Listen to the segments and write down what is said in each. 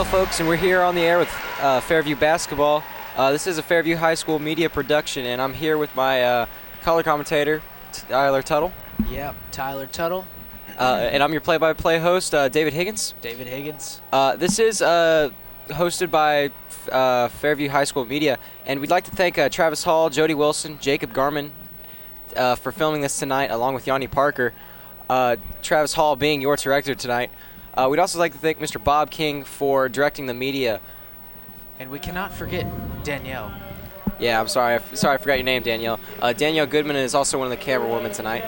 folks, and we're here on the air with Fairview basketball. This is a Fairview High School media production, and I'm here with my color commentator, Tyler Tuttle. Yep, Tyler Tuttle. And I'm your play-by-play host, David Higgins. David Higgins. This is hosted by Fairview High School Media, and we'd like to thank Travis Hall, Jody Wilson, Jacob Garman for filming this tonight, along with Yanni Parker. Travis Hall being your director tonight. We'd also like to thank Mr. Bob King for directing the media. And we cannot forget Danielle. Yeah, I'm sorry. I forgot your name, Danielle. Danielle Goodman is also one of the camera women tonight.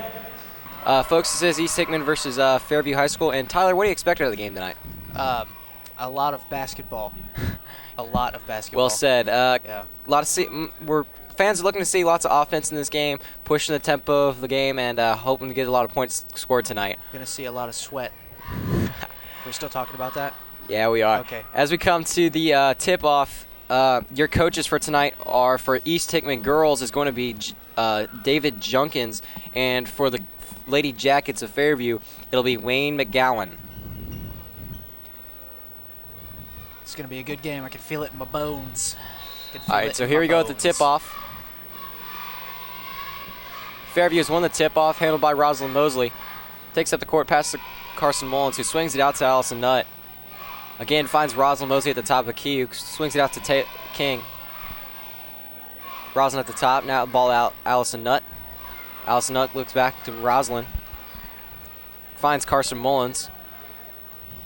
Folks, this is East Hickman versus Fairview High School. And Tyler, what do you expect out of the game tonight? A lot of basketball. A lot of basketball. Well said. Yeah. Fans are looking to see lots of offense in this game, pushing the tempo of the game, and hoping to get a lot of points scored tonight. Going to see a lot of sweat. We're still talking about that? Yeah, we are. Okay. As we come to the tip-off, your coaches for tonight are for East Hickman girls is going to be David Junkins, and for the Lady Jackets of Fairview, it'll be Wayne McGowan. It's going to be a good game. I can feel it in my bones. All right, so here we go with the tip-off. Fairview has won the tip-off, handled by Rosalind Mosley. Takes up the court past Carson Mullins, who swings it out to Allison Nutt. Again, finds Rosalind Mosley at the top of the key, who swings it out to King. Rosalind at the top, now ball out, Allison Nutt. Allison Nutt looks back to Rosalind. Finds Carson Mullins.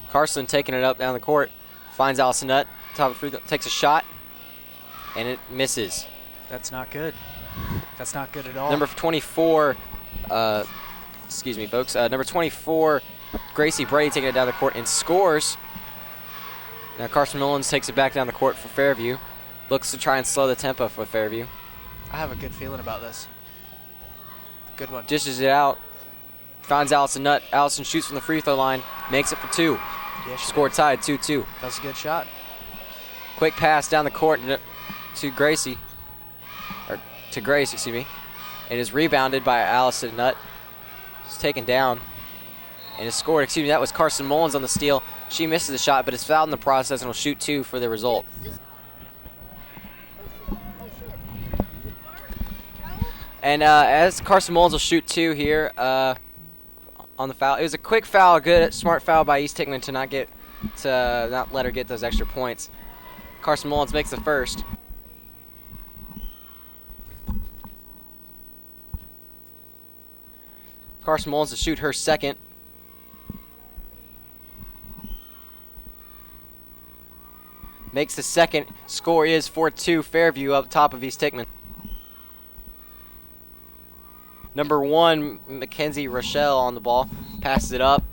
Carson taking it up down the court. Finds Allison Nutt, top of the free throw, takes a shot, and it misses. That's not good. That's not good at all. Number 24, excuse me, folks. Number 24, Gracie Brady taking it down the court and scores. Now Carson Mullins takes it back down the court for Fairview. Looks to try and slow the tempo for Fairview. I have a good feeling about this. Good one. Dishes it out. Finds Allison Nutt. Allison shoots from the free throw line. Makes it for two. Yeah, Score tied, 2-2. That's a good shot. Quick pass down the court to Gracie. Or to Grace, excuse me. It is rebounded by Allison Nutt. It's taken down. And is scored. Excuse me, that was Carson Mullins on the steal. She misses the shot, but is fouled in the process and will shoot two for the result. And as Carson Mullins will shoot two here on the foul. It was a quick foul, good, smart foul by East Hickman to not let her get those extra points. Carson Mullins makes the first. Carson Mullins to shoot her second. Makes the second. Score is 4-2 Fairview up top of East Hickman. Number 1, Mackenzie Rochelle on the ball. Passes it up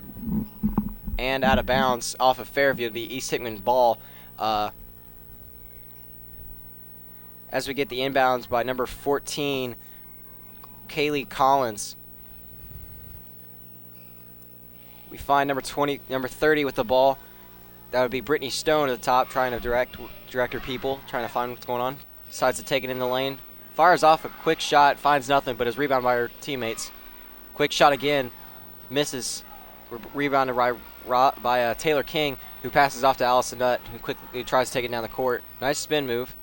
and out of bounds off of Fairview. It'll be East Hickman's ball. As we get the inbounds by number 14, Kaylee Collins. We find number 30 with the ball. That would be Brittany Stone at the top, trying to direct her people, trying to find what's going on. Decides to take it in the lane. Fires off a quick shot, finds nothing, but is rebounded by her teammates. Quick shot again, misses. Rebounded by Taylor King, who passes off to Allison Nutt, who tries to take it down the court. Nice spin move.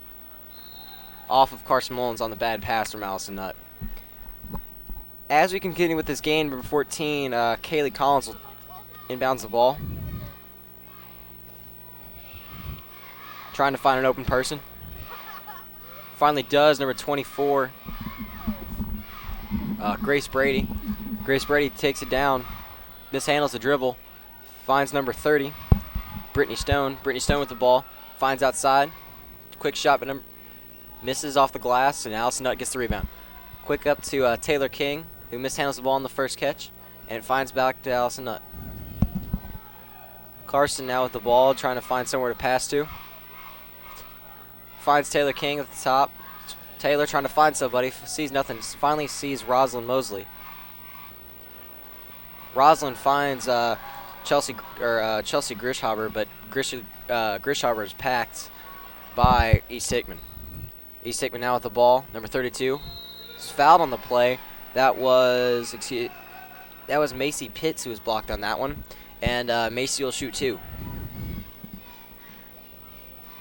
Off of Carson Mullins on the bad pass from Allison Nutt. As we continue with this game, number 14, Kaylee Collins will inbounds the ball. Trying to find an open person. Finally does, number 24, Grace Brady. Grace Brady takes it down, mishandles the dribble, finds number 30, Brittany Stone. Brittany Stone with the ball, finds outside. Quick shot, but misses off the glass, and Allison Nutt gets the rebound. Quick up to Taylor King, who mishandles the ball on the first catch, and it finds back to Allison Nutt. Carson now with the ball, trying to find somewhere to pass to. Finds Taylor King at the top. Taylor trying to find somebody, sees nothing, finally sees Rosalind Mosley. Rosalind finds Chelsea Grishhaber, but Grishhaber is packed by East Hickman. East Hickman now with the ball, number 32. Is fouled on the play. That was Macy Pitts who was blocked on that one, and Macy will shoot two.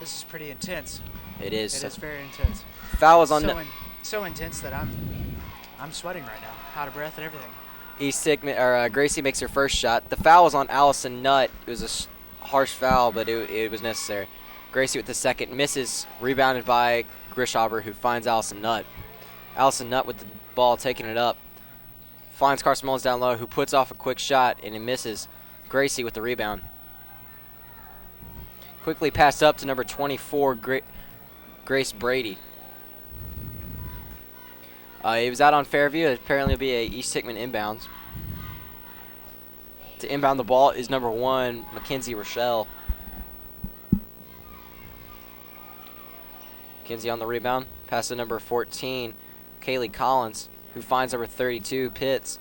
This is pretty intense. It is. It is very intense. Foul was on So intense that I'm sweating right now, out of breath and everything. East Hickman, or Gracie makes her first shot. The foul was on Allison Nutt. It was a harsh foul, but it was necessary. Gracie with the second, misses, rebounded by Grishaber, who finds Allison Nutt. Allison Nutt with the ball, taking it up. Finds Carson Mullins down low, who puts off a quick shot, and it misses. Gracie with the rebound. Quickly passed up to number 24, Grace Brady. He was out on Fairview. Apparently it'll be a East Hickman inbounds. To inbound the ball is number 1, Mackenzie Rochelle. Mackenzie on the rebound. Pass to number 14, Kaylee Collins, who finds number 32, Pitts.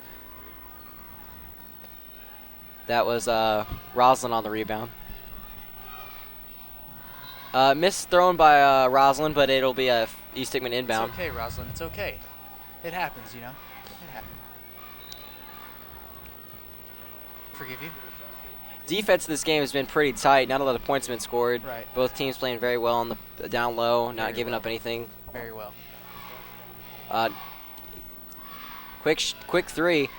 That was Roslyn on the rebound. Miss thrown by Roslyn, but it'll be a East Hickman inbound. It's okay, Roslyn. It's okay. It happens, you know. It happens. Forgive you. Defense of this game has been pretty tight. Not a lot of points have been scored. Right. Both teams playing very well on the down low, not Very giving well. up anything. Very well. Quick three.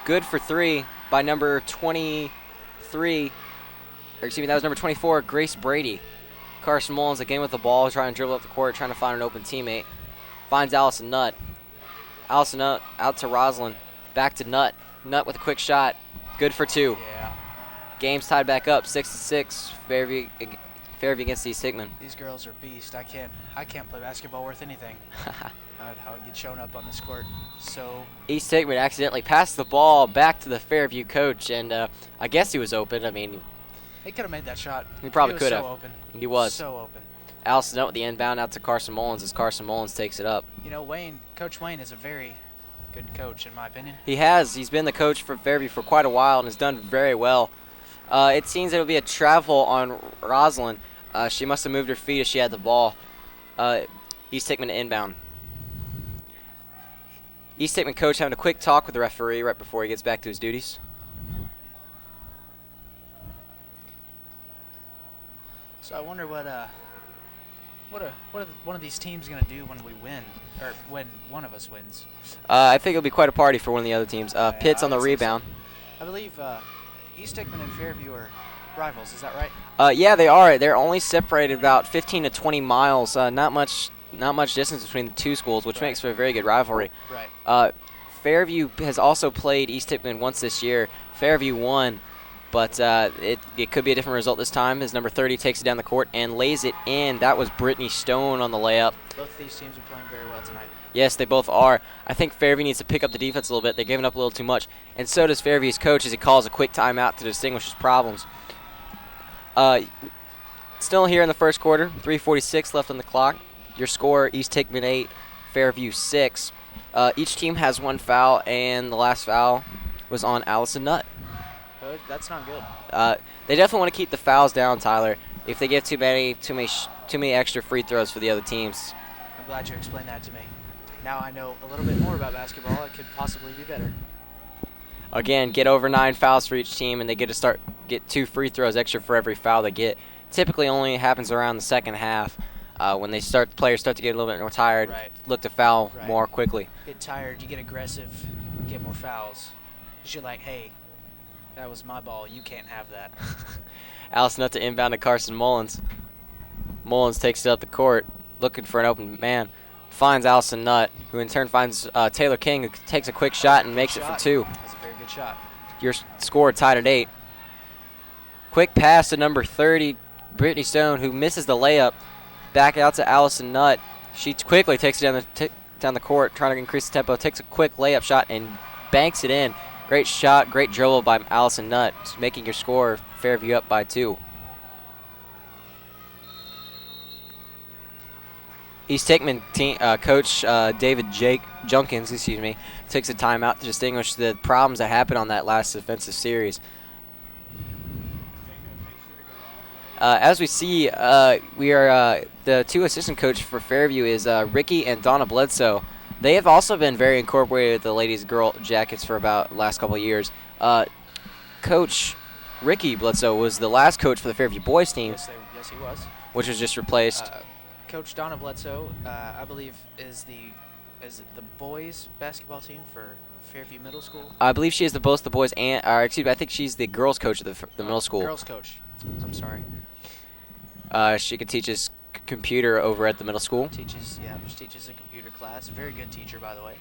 Good for 3 by number 23. Or excuse me, that was number 24, Grace Brady. Carson Mullins again with the ball, trying to dribble up the court, trying to find an open teammate. Finds Allison Nutt. Allison Nutt out to Roslyn. Back to Nutt. Nutt with a quick shot. Good for 2. Yeah. Game's tied back up, 6-6. Fairview against East Hickman. These girls are beasts. I can't play basketball worth anything. How I get shown up on this court. So East Hickman accidentally passed the ball back to the Fairview coach, and I guess he was open. I mean, he could have made that shot. he probably could He have. was so open. He was. So open. Allison Nutt with the inbound out to Carson Mullins as Carson Mullins takes it up. You know, Coach Wayne is a very good coach, in my opinion. He has. He's been the coach for Fairview for quite a while and has done very well. It seems it'll be a travel on Roslyn. She must have moved her feet as she had the ball. East Hickman inbound. East Hickman coach having a quick talk with the referee right before he gets back to his duties. So I wonder what one of these teams gonna do when we win, or when one of us wins. I think it'll be quite a party for one of the other teams. Pitts on the I would say so. rebound. I believe East Hickman and Fairview are rivals. Is that right? Yeah, they are. They're only separated about 15 to 20 miles. Not much distance between the two schools, which Right. makes for a very good rivalry. Right. Fairview has also played East Hickman once this year. Fairview won, but it could be a different result this time as number 30 takes it down the court and lays it in. That was Brittany Stone on the layup. Both of these teams are playing very well tonight. Yes, they both are. I think Fairview needs to pick up the defense a little bit. They're giving up a little too much, and so does Fairview's coach as he calls a quick timeout to distinguish his problems. Still here in the first quarter, 3:46 left on the clock. Your score, East Hickman 8, Fairview 6. Each team has 1 foul, and the last foul was on Allison Nutt. That's not good. They definitely want to keep the fouls down, Tyler. If they give too many extra free throws for the other teams. I'm glad you explained that to me. Now I know a little bit more about basketball. It could possibly be better. Again, get over 9 fouls for each team, and they get 2 free throws extra for every foul they get. Typically only happens around the second half when players start to get a little bit more tired, Right. look to foul Right. more quickly. Get tired, you get aggressive, get more fouls. You're like, hey, that was my ball. You can't have that. Allison Nutt to inbound to Carson Mullins. Mullins takes it up the court, looking for an open man. Finds Allison Nutt, who in turn finds Taylor King, who takes a quick shot and makes it for 2. That's a very good shot. Your score tied at 8. Quick pass to number 30, Brittany Stone, who misses the layup. Back out to Allison Nutt. She quickly takes it down the court, trying to increase the tempo. Takes a quick layup shot and banks it in. Great shot, great dribble by Allison Nutt, making your score Fairview up by 2. East Hickman coach David Junkins, takes a timeout to distinguish the problems that happened on that last defensive series. As we see, we are the 2 assistant coach for Fairview is Ricky and Donna Bledsoe. They have also been very incorporated with the ladies' girl jackets for about the last couple of years. Coach Ricky Bledsoe was the last coach for the Fairview boys team. Yes, he was. which was just replaced. Coach Donna Bledsoe, I believe, is it the boys basketball team for Fairview Middle School? I believe she is both the boys and, excuse me, I think she's the girls coach of the middle school. Girls coach. I'm sorry. She teaches computer over at the middle school. She teaches a computer class. Very good teacher, by the way.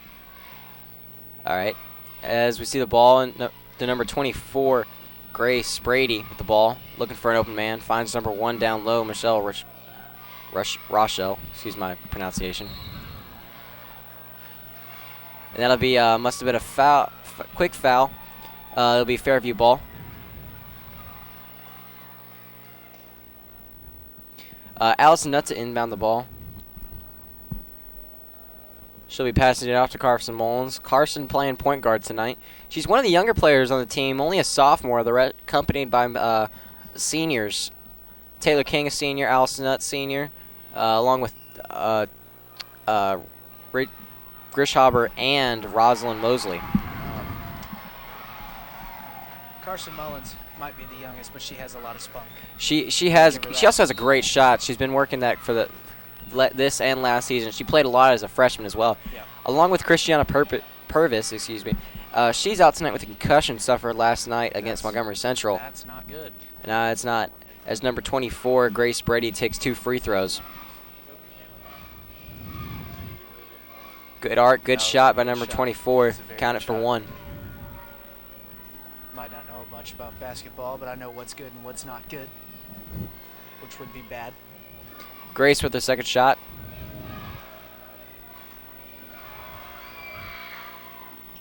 All right. As we see the ball, and the number 24, Grace Brady with the ball, looking for an open man. Finds number 1 down low, Michelle Rochelle. Excuse my pronunciation. And that'll be, must have been a foul, quick foul. It'll be Fairview ball. Allison Nutt to inbound the ball. She'll be passing it off to Carson Mullins. Carson playing point guard tonight. She's one of the younger players on the team, only a sophomore, accompanied by seniors. Taylor King, a senior, Allison Nutt, senior, along with Grishhaber and Rosalind Mosley. Carson Mullins might be the youngest, but she has a lot of spunk. She also has a great shot. She's been working that for this and last season. She played a lot as a freshman as well. Yeah. Along with Christiana Purvis, excuse me. She's out tonight with a concussion suffered last night against Montgomery Central. That's not good. No, it's not. As number 24, Grace Brady takes 2 free throws. Good arc, good shot by number 24. Count it for 1. Might not know much about basketball, but I know what's good and what's not good, which would be bad. Grace with her second shot.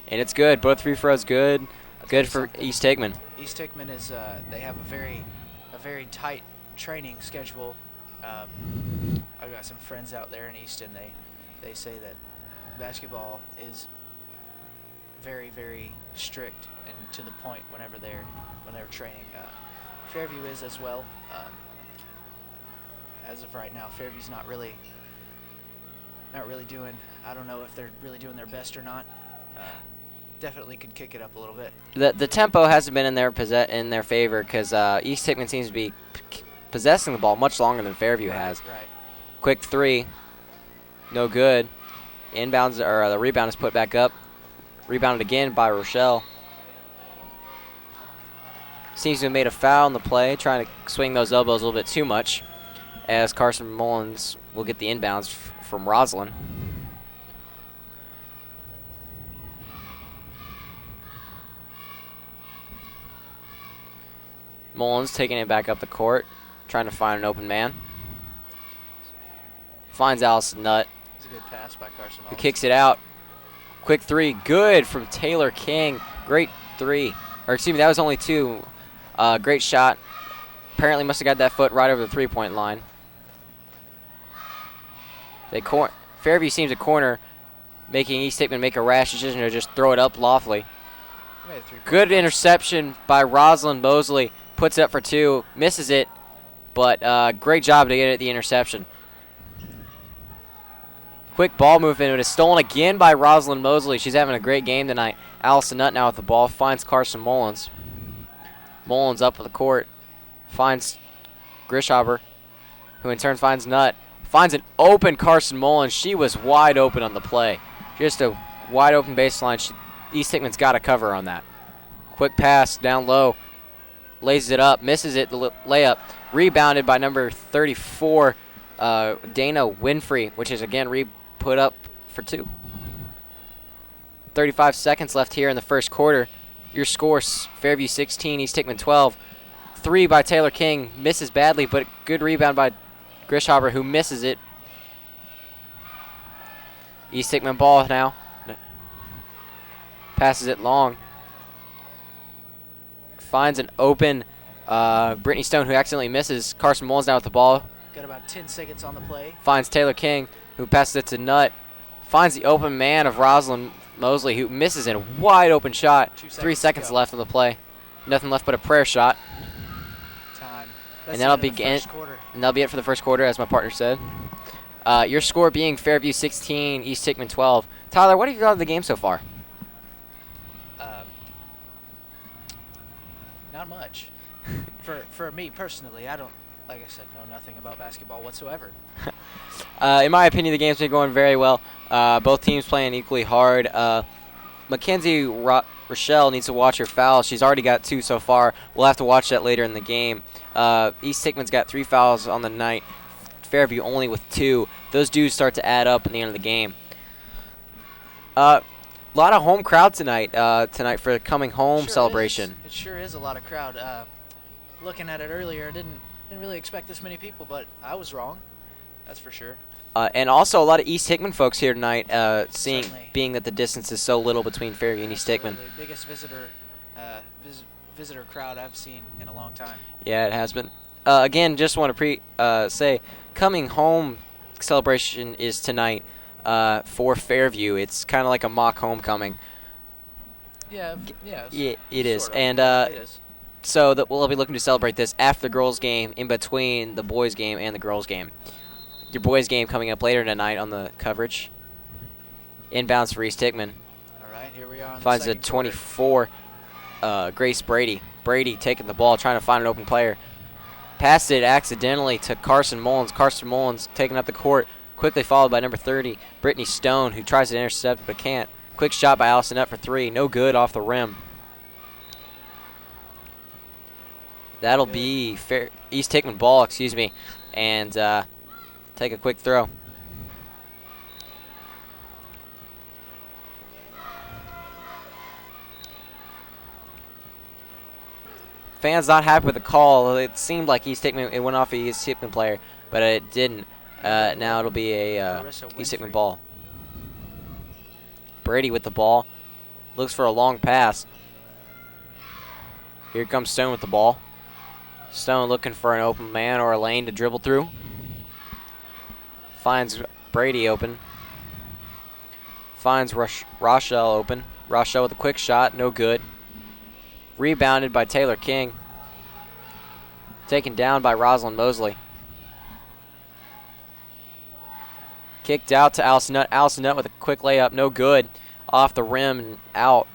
And it's good. Both free throws good. Good for East Hickman. East Hickman is they have a very tight training schedule. I've got some friends out there in Easton. They say that basketball is very, very strict and to the point whenever they're training. Fairview is as well. As of right now, Fairview's not really doing. I don't know if they're really doing their best or not. Definitely could kick it up a little bit. The tempo hasn't been in their favor because East Hickman seems to be possessing the ball much longer than Fairview has. Right. Quick 3, no good. Inbounds or the rebound is put back up. Rebounded again by Rochelle. Seems to have made a foul in the play, trying to swing those elbows a little bit too much. As Carson Mullins will get the inbounds from Rosalind. Mullins taking it back up the court, trying to find an open man. Finds Allison Nutt. It's a good pass by Carson Mullins. Who kicks it out. Quick 3, good from Taylor King. Great 3. Or excuse me, that was only 2. Great shot. Apparently must have got that foot right over the 3-point line. Fairview seems a corner, making East Hickman make a rash decision to just throw it up loftily. Good interception by Rosalind Mosley. Puts it up for 2, misses it, but great job to get it at the interception. Quick ball movement. It is stolen again by Rosalind Mosley. She's having a great game tonight. Allison Nutt now with the ball. Finds Carson Mullins. Mullins up with the court. Finds Grishhaber, who in turn finds Nutt. Finds an open Carson Mullins. She was wide open on the play. Just a wide open baseline. East Hickman's got to cover on that. Quick pass down low. Lays it up. Misses it. The layup. Rebounded by number 34, Dana Winfrey, which is again put up for 2. 35 seconds left here in the first quarter. Your score: Fairview 16, East Hickman 12. 3 by Taylor King. Misses badly, but good rebound by Grishhaber, who misses it. East Hickman ball now. Passes it long. Finds an open Brittany Stone, who accidentally misses. Carson Mullins now with the ball. Got about 10 seconds on the play. Finds Taylor King, who passes it to Nutt. Finds the open man of Rosalind Mosley, who misses in a wide open shot. 3 seconds left on the play. Nothing left but a prayer shot. Time. And that'll be it. And that'll be it for the first quarter, as my partner said. Your score being Fairview 16, East Hickman 12. Tyler, what have you thought of the game so far? Not much. For me personally, I don't like I said, know nothing about basketball whatsoever. In my opinion, the game's been going very well. Both teams playing equally hard. Mackenzie Rochelle needs to watch her fouls. She's already got 2 so far. We'll have to watch that later in the game. East Hickman's got 3 fouls on the night. Fairview only with 2. Those dudes start to add up at the end of the game. A lot of home crowd tonight for the coming home celebration. It sure is a lot of crowd. Looking at it earlier, didn't really expect this many people, but I was wrong. That's for sure. And also a lot of East Hickman folks here tonight, being that the distance is so little between Fairview and East Hickman. The biggest visitor crowd I've seen in a long time. Yeah, it has been. Again, just want to say, coming home celebration is tonight for Fairview. It's kind of like a mock homecoming. Yeah, it is. Sort of. And It is. so we'll be looking to celebrate this after the girls' game, in between the boys' game and the girls' game. Your boys' game coming up later tonight on the coverage. Inbounds for East Hickman. All right, here we are. Finds a 24, Grace Brady. Brady taking the ball, trying to find an open player. Passed it accidentally to Carson Mullins. Carson Mullins taking up the court, quickly followed by number 30, Brittany Stone, who tries to intercept but can't. Quick shot by Allison Nutt for 3. No good off the rim. That'll be East Hickman ball, and take a quick throw. Fans not happy with the call. It seemed like East Hickman, it went off a East Hickman player, but it didn't. Now it'll be a East Hickman ball. Brady with the ball. Looks for a long pass. Here comes Stone with the ball. Stone looking for an open man or a lane to dribble through. Finds Brady open. Finds Rochelle open. Rochelle with a quick shot, no good. Rebounded by Taylor King. Taken down by Rosalind Mosley. Kicked out to Allison Nutt. Allison Nutt with a quick layup, no good. Off the rim and out.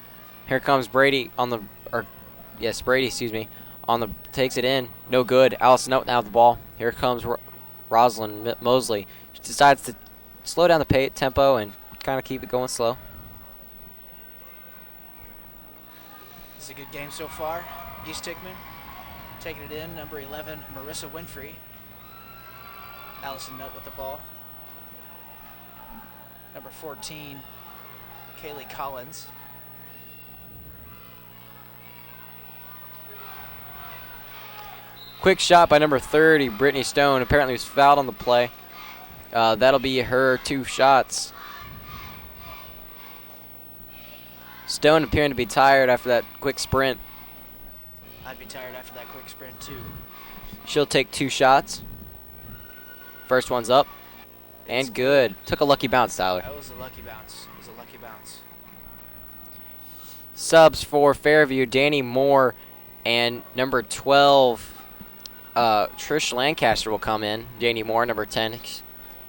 Here comes Brady takes it in, no good. Allison Nutt now with the ball. Here comes Rosalind Mosley. She decides to slow down the tempo and kind of keep it going slow. This is a good game so far. East Hickman taking it in. Number 11, Marissa Winfrey. Allison Nutt with the ball. Number 14, Kaylee Collins. Quick shot by number 30, Brittany Stone. Apparently was fouled on the play. That'll be her 2 shots. Stone appearing to be tired after that quick sprint. I'd be tired after that quick sprint too. She'll take 2 shots. First one's up. And good. Took a lucky bounce, Tyler. That was a lucky bounce. It was a lucky bounce. Subs for Fairview, Danny Moore and number 12, Trish Lancaster will come in. Danny Moore, number 10.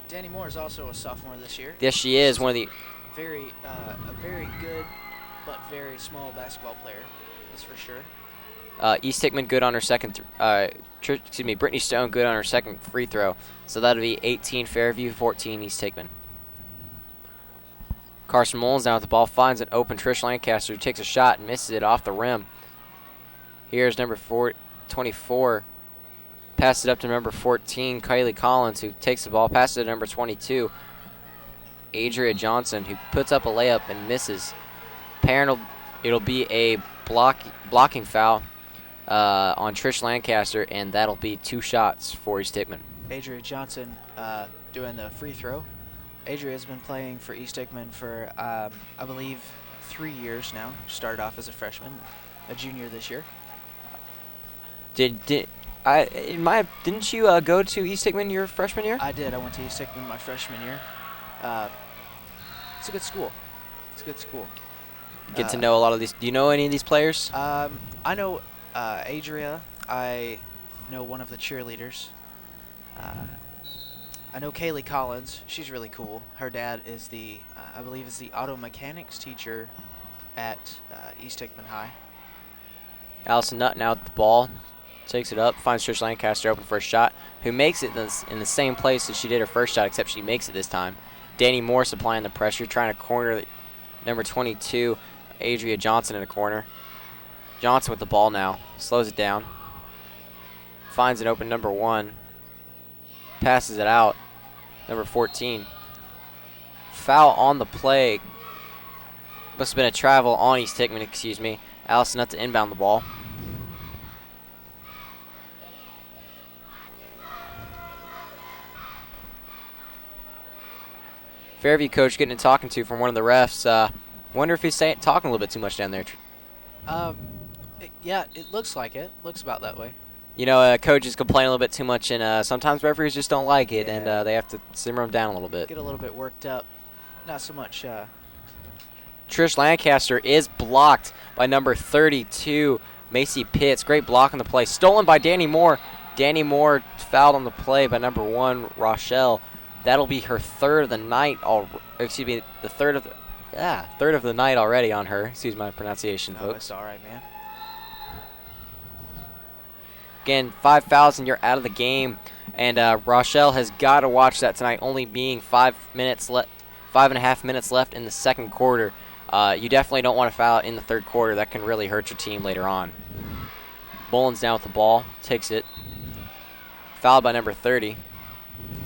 Danny Moore is also a sophomore this year. Yes, she is. One of the a very good but very small basketball player. That's for sure. East Hickman good on her second. Brittany Stone good on her second free throw. So that'll be 18 Fairview, 14 East Hickman. Carson Mullins now with the ball, finds an open Trish Lancaster, who takes a shot and misses it off the rim. Here's number 24. Passes it up to number 14, Kylie Collins, who takes the ball, passes it to number 22, Adria Johnson, who puts up a layup and misses. It'll be a blocking foul on Trish Lancaster, and that'll be 2 shots for East Hickman. Adria Johnson doing the free throw. Adria has been playing for East Hickman for, I believe, 3 years now. Started off as a freshman, a junior this year. Didn't you go to East Hickman your freshman year? I did. I went to East Hickman my freshman year. It's a good school. Get to know a lot of these. Do you know any of these players? I know Adria. I know one of the cheerleaders. I know Kaylee Collins. She's really cool. Her dad is I believe is the auto mechanics teacher at East Hickman High. Allison Nutt now with the ball. Takes it up, finds Trish Lancaster open for a shot, who makes it in the same place as she did her first shot, except she makes it this time. Danny Moore supplying the pressure, trying to corner number 22, Adria Johnson in a corner. Johnson with the ball now, slows it down. Finds an open number 1. Passes it out, number 14. Foul on the play. Must have been a travel on East Hickman, excuse me. Allison Nutt to inbound the ball. Fairview coach getting a talking to from one of the refs. Wonder if he's talking a little bit too much down there. Yeah, it looks like it. Looks about that way. You know, coaches complain a little bit too much, and sometimes referees just don't like it, and they have to simmer them down a little bit. Get a little bit worked up. Not so much. Trish Lancaster is blocked by number 32, Macy Pitts. Great block on the play. Stolen by Danny Moore. Danny Moore fouled on the play by number 1, Rochelle. That'll be her third of the night. Excuse me, the third of the night already on her. Excuse my pronunciation, folks. Oh, it's all right, man. Again, 5 fouls and you're out of the game. And Rochelle has got to watch that tonight, only being 5.5 minutes left in the second quarter. You definitely don't want to foul in the third quarter. That can really hurt your team later on. Mullins down with the ball, takes it. Fouled by number 30.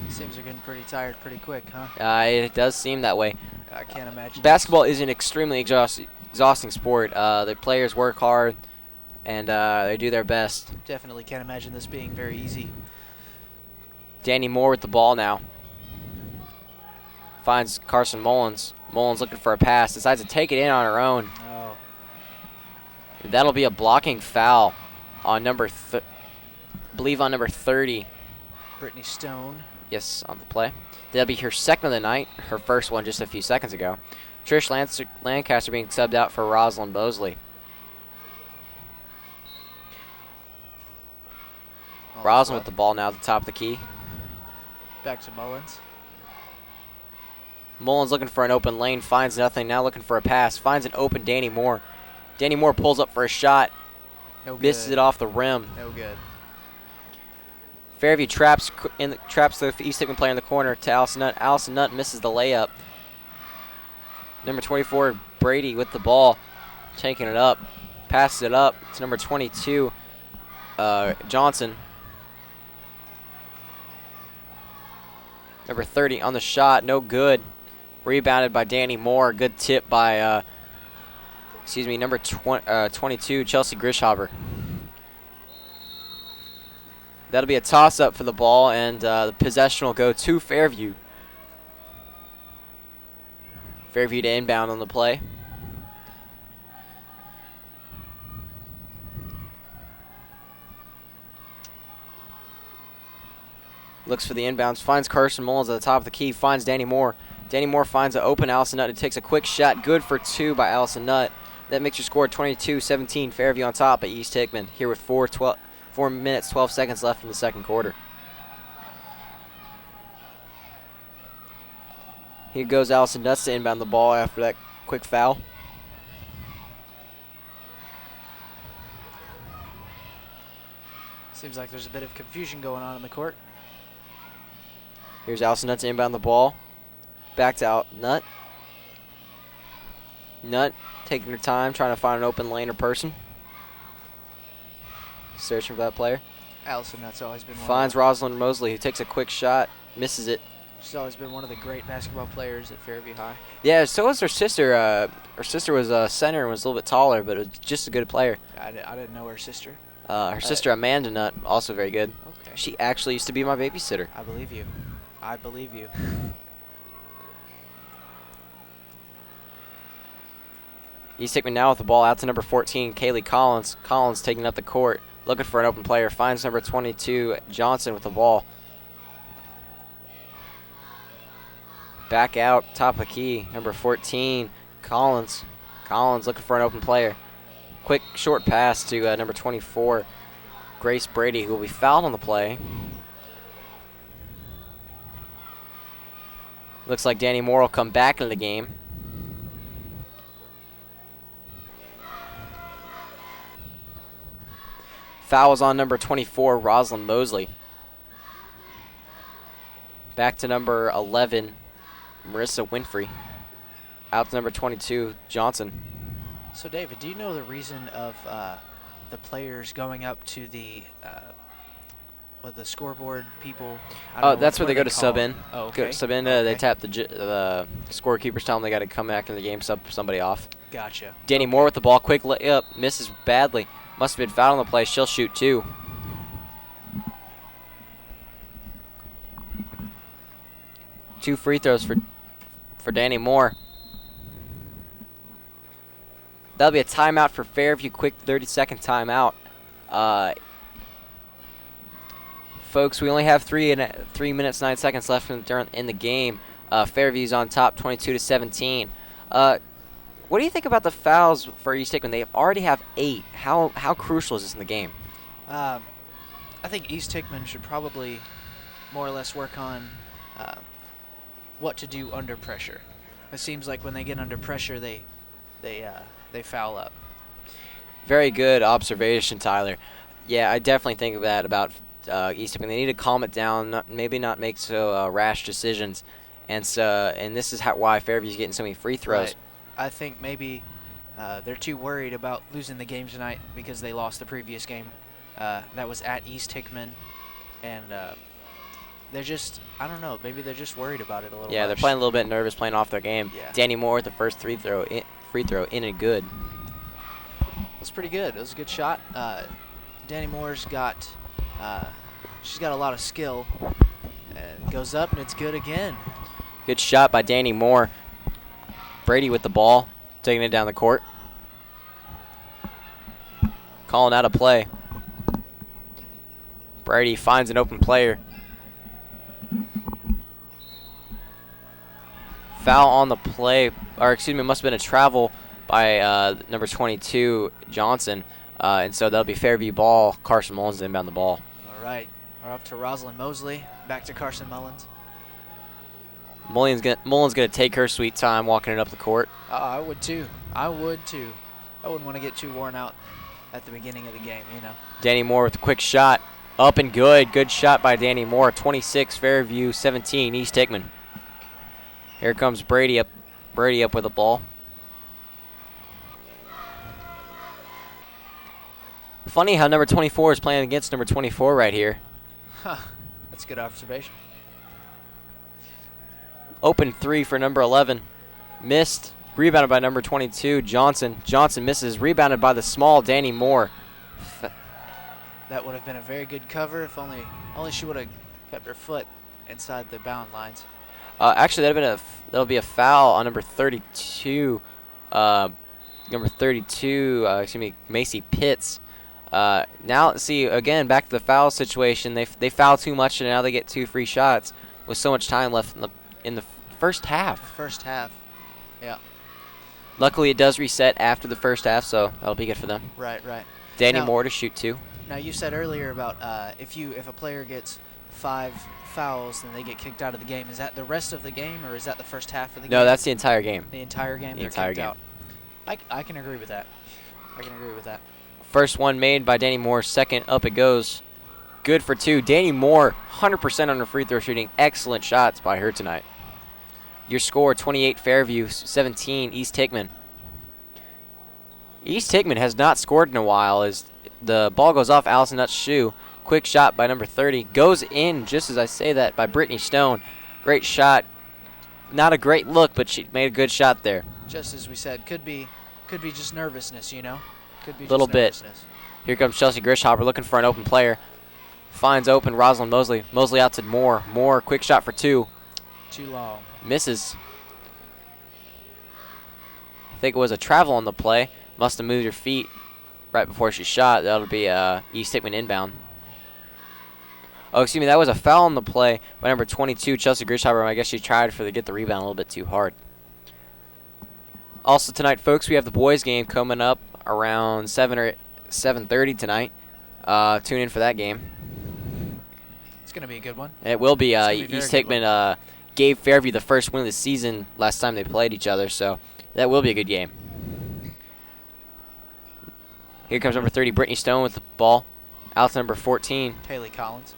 Seems they're getting pretty tired pretty quick, huh? It does seem that way. I can't imagine. Basketball is an extremely exhausting sport. The players work hard, and they do their best. Definitely can't imagine this being very easy. Danny Moore with the ball now. Finds Carson Mullins. Mullins looking for a pass. Decides to take it in on her own. Oh. That'll be a blocking foul on number 30. Brittany Stone. Yes, on the play. That'll be her second of the night. Her first one just a few seconds ago. Trish Lancaster being subbed out for Rosalind Mosley. Rosalind with the ball now at the top of the key. Back to Mullins. Mullins looking for an open lane, finds nothing, now looking for a pass, finds an open Danny Moore. Danny Moore pulls up for a shot, misses it off the rim. No good. Fairview traps the East Hickman player in the corner to Allison Nutt. Allison Nutt misses the layup. Number 24, Brady with the ball, taking it up, passes it up to number 22, Johnson. Number 30 on the shot, no good. Rebounded by Danny Moore. Good tip by, number 22, Chelsea Grishauber. That'll be a toss-up for the ball, and the possession will go to Fairview. Fairview to inbound on the play. Looks for the inbounds, finds Carson Mullins at the top of the key, finds Danny Moore. Danny Moore finds an open Allison Nutt and takes a quick shot. Good for 2 by Allison Nutt. That makes your score 22-17. Fairview on top at East Hickman here with 4 minutes, 12 seconds left in the second quarter. Here goes Allison Nutt to inbound the ball after that quick foul. Seems like there's a bit of confusion going on in the court. Here's Allison Nutt to inbound the ball. Back to Nutt. Nutt taking her time, trying to find an open lane or person. Searching for that player. Allison Nutt's always been finds Rosalind Mosley, who takes a quick shot, misses it. She's always been one of the great basketball players at Fairview High. Yeah, so was her sister. Her sister was a center and was a little bit taller, but was just a good player. I didn't know her sister. Her sister Amanda Nutt, also very good. Okay. She actually used to be my babysitter. I believe you. I believe you. East Hickman now with the ball out to number 14, Kaylee Collins. Collins taking up the court, looking for an open player. Finds number 22, Johnson with the ball. Back out, top of the key, number 14, Collins. Collins looking for an open player. Quick, short pass to number 24, Grace Brady, who will be fouled on the play. Looks like Danny Moore will come back into the game. foul is on number 24, Rosalind Mosley. Back to number 11, Marissa Winfrey. Out to number 22, Johnson. So, David, do you know the reason of the players going up to the scoreboard people? That's where they go to sub in. Oh, okay. Go to sub in. They tap the scorekeepers, tell them they got to come back in the game, sub somebody off. Gotcha. Danny Moore with the ball, quick layup, misses badly. Must have been fouled on the play. She'll shoot 2. Two free throws for Danny Moore. That'll be a timeout for Fairview. Quick 30-second timeout. Folks, we only have 3 minutes 9 seconds left in the game. Fairview's on top, 22-17. What do you think about the fouls for East Hickman? They already have 8. How crucial is this in the game? I think East Hickman should probably more or less work on what to do under pressure. It seems like when they get under pressure, they foul up. Very good observation, Tyler. Yeah, I definitely think that about East Hickman. They need to calm it down, maybe not make so rash decisions, and this is why Fairview's getting so many free throws. Right. I think maybe they're too worried about losing the game tonight because they lost the previous game. That was at East Hickman, and they're just, I don't know, maybe they're just worried about it a little bit. Yeah, they're playing a little bit nervous, playing off their game. Yeah. Danny Moore with the first free throw in and good. That's pretty good. It was a good shot. Danny Moore's got, she's got a lot of skill, and goes up and it's good again. Good shot by Danny Moore. Brady with the ball, taking it down the court. Calling out a play. Brady finds an open player. Foul on the play, or excuse me, it must have been a travel by number 22, Johnson. And so that'll be Fairview ball. Carson Mullins inbound the ball. All right, we're up to Rosalind Mosley. Back to Carson Mullins. Mullins gonna take her sweet time walking it up the court. I would too. I wouldn't want to get too worn out at the beginning of the game, you know. Danny Moore with a quick shot. Up and good. Good shot by Danny Moore. 26, Fairview 17, East Hickman. Here comes Brady up with the ball. Funny how number 24 is playing against number 24 right here. Huh. That's a good observation. Open 3 for number 11. Missed. Rebounded by number 22, Johnson. Johnson misses. Rebounded by the small Danny Moore. That would have been a very good cover if only she would have kept her foot inside the bound lines. Actually, that'll be a foul on number 32. Excuse me, Macy Pitts. Now, see, again, back to the foul situation. They foul too much, and now they get 2 free shots with so much time left in the first half. First half, yeah. Luckily, it does reset after the first half, so that'll be good for them. Right. Danny Now- Moore to shoot 2. Now you said earlier about if a player gets 5 fouls, then they get kicked out of the game. Is that the rest of the game, or is that the first half of the game? No, that's the entire game. The entire game. The they're entire kicked game. out. I can agree with that. First one made by Danny Moore. Second, up it goes. Good for 2. Danny Moore, 100% on her free throw shooting. Excellent shots by her tonight. Your score, 28 Fairview, 17 East Hickman. East Hickman has not scored in a while as the ball goes off Allison Nutt's shoe. Quick shot by number 30. Goes in, just as I say that, by Brittany Stone. Great shot. Not a great look, but she made a good shot there. Just as we said, could be just nervousness, you know? Could be Little just bit. nervousness. Here comes Chelsea Grishhopper looking for an open player. Finds open Rosalind Mosley. Mosley out to Moore. Moore, quick shot for 2. Too long. Misses. I think it was a travel on the play. Must have moved her feet right before she shot. That'll be East Hickman inbound. Oh, excuse me. That was a foul on the play by number 22, Chelsea Grishhopper. I guess she tried to get the rebound a little bit too hard. Also tonight, folks, we have the boys game coming up around 7 or 7:30 tonight. Tune in for that game. It's going to be a good one. It will be. It's gonna be a very East good Hickman gave Fairview the first win of the season last time they played each other, so that will be a good game. Here comes number 30, Brittany Stone with the ball. Out to number 14. Haley Collins.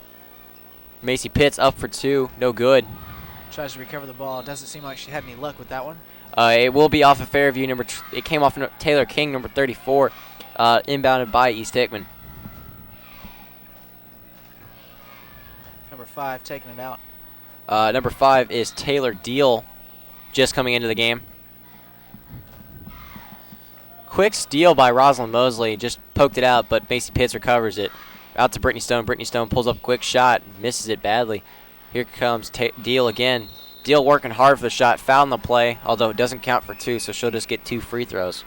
Macy Pitts up for 2. No good. Tries to recover the ball. Doesn't seem like she had any luck with that one. It will be off of Fairview. It came off Taylor King, number 34, inbounded by East Hickman. Number 5 taking it out. Number 5 is Taylor Deal, just coming into the game. Quick steal by Rosalind Mosley. Just poked it out, but Macy Pitts recovers it. Out to Brittany Stone. Brittany Stone pulls up a quick shot. Misses it badly. Here comes Deal again. Deal working hard for the shot. Foul in the play, although it doesn't count for 2, so she'll just get 2 free throws.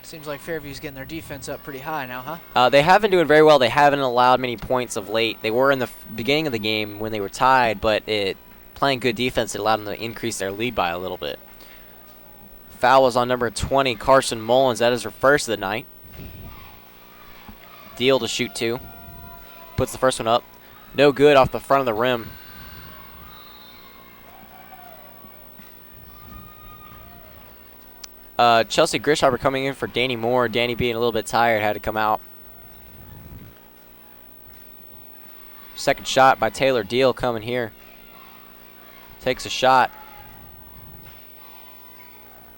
Seems like Fairview's getting their defense up pretty high now, huh? They have been doing very well. They haven't allowed many points of late. They were in the beginning of the game when they were tied, but playing good defense, it allowed them to increase their lead by a little bit. Foul was on number 20, Carson Mullins. That is her first of the night. Deal to shoot 2. Puts the first one up. No good off the front of the rim. Chelsea Grishauber coming in for Danny Moore. Danny being a little bit tired, had to come out. Second shot by Taylor Deal coming here. Takes a shot.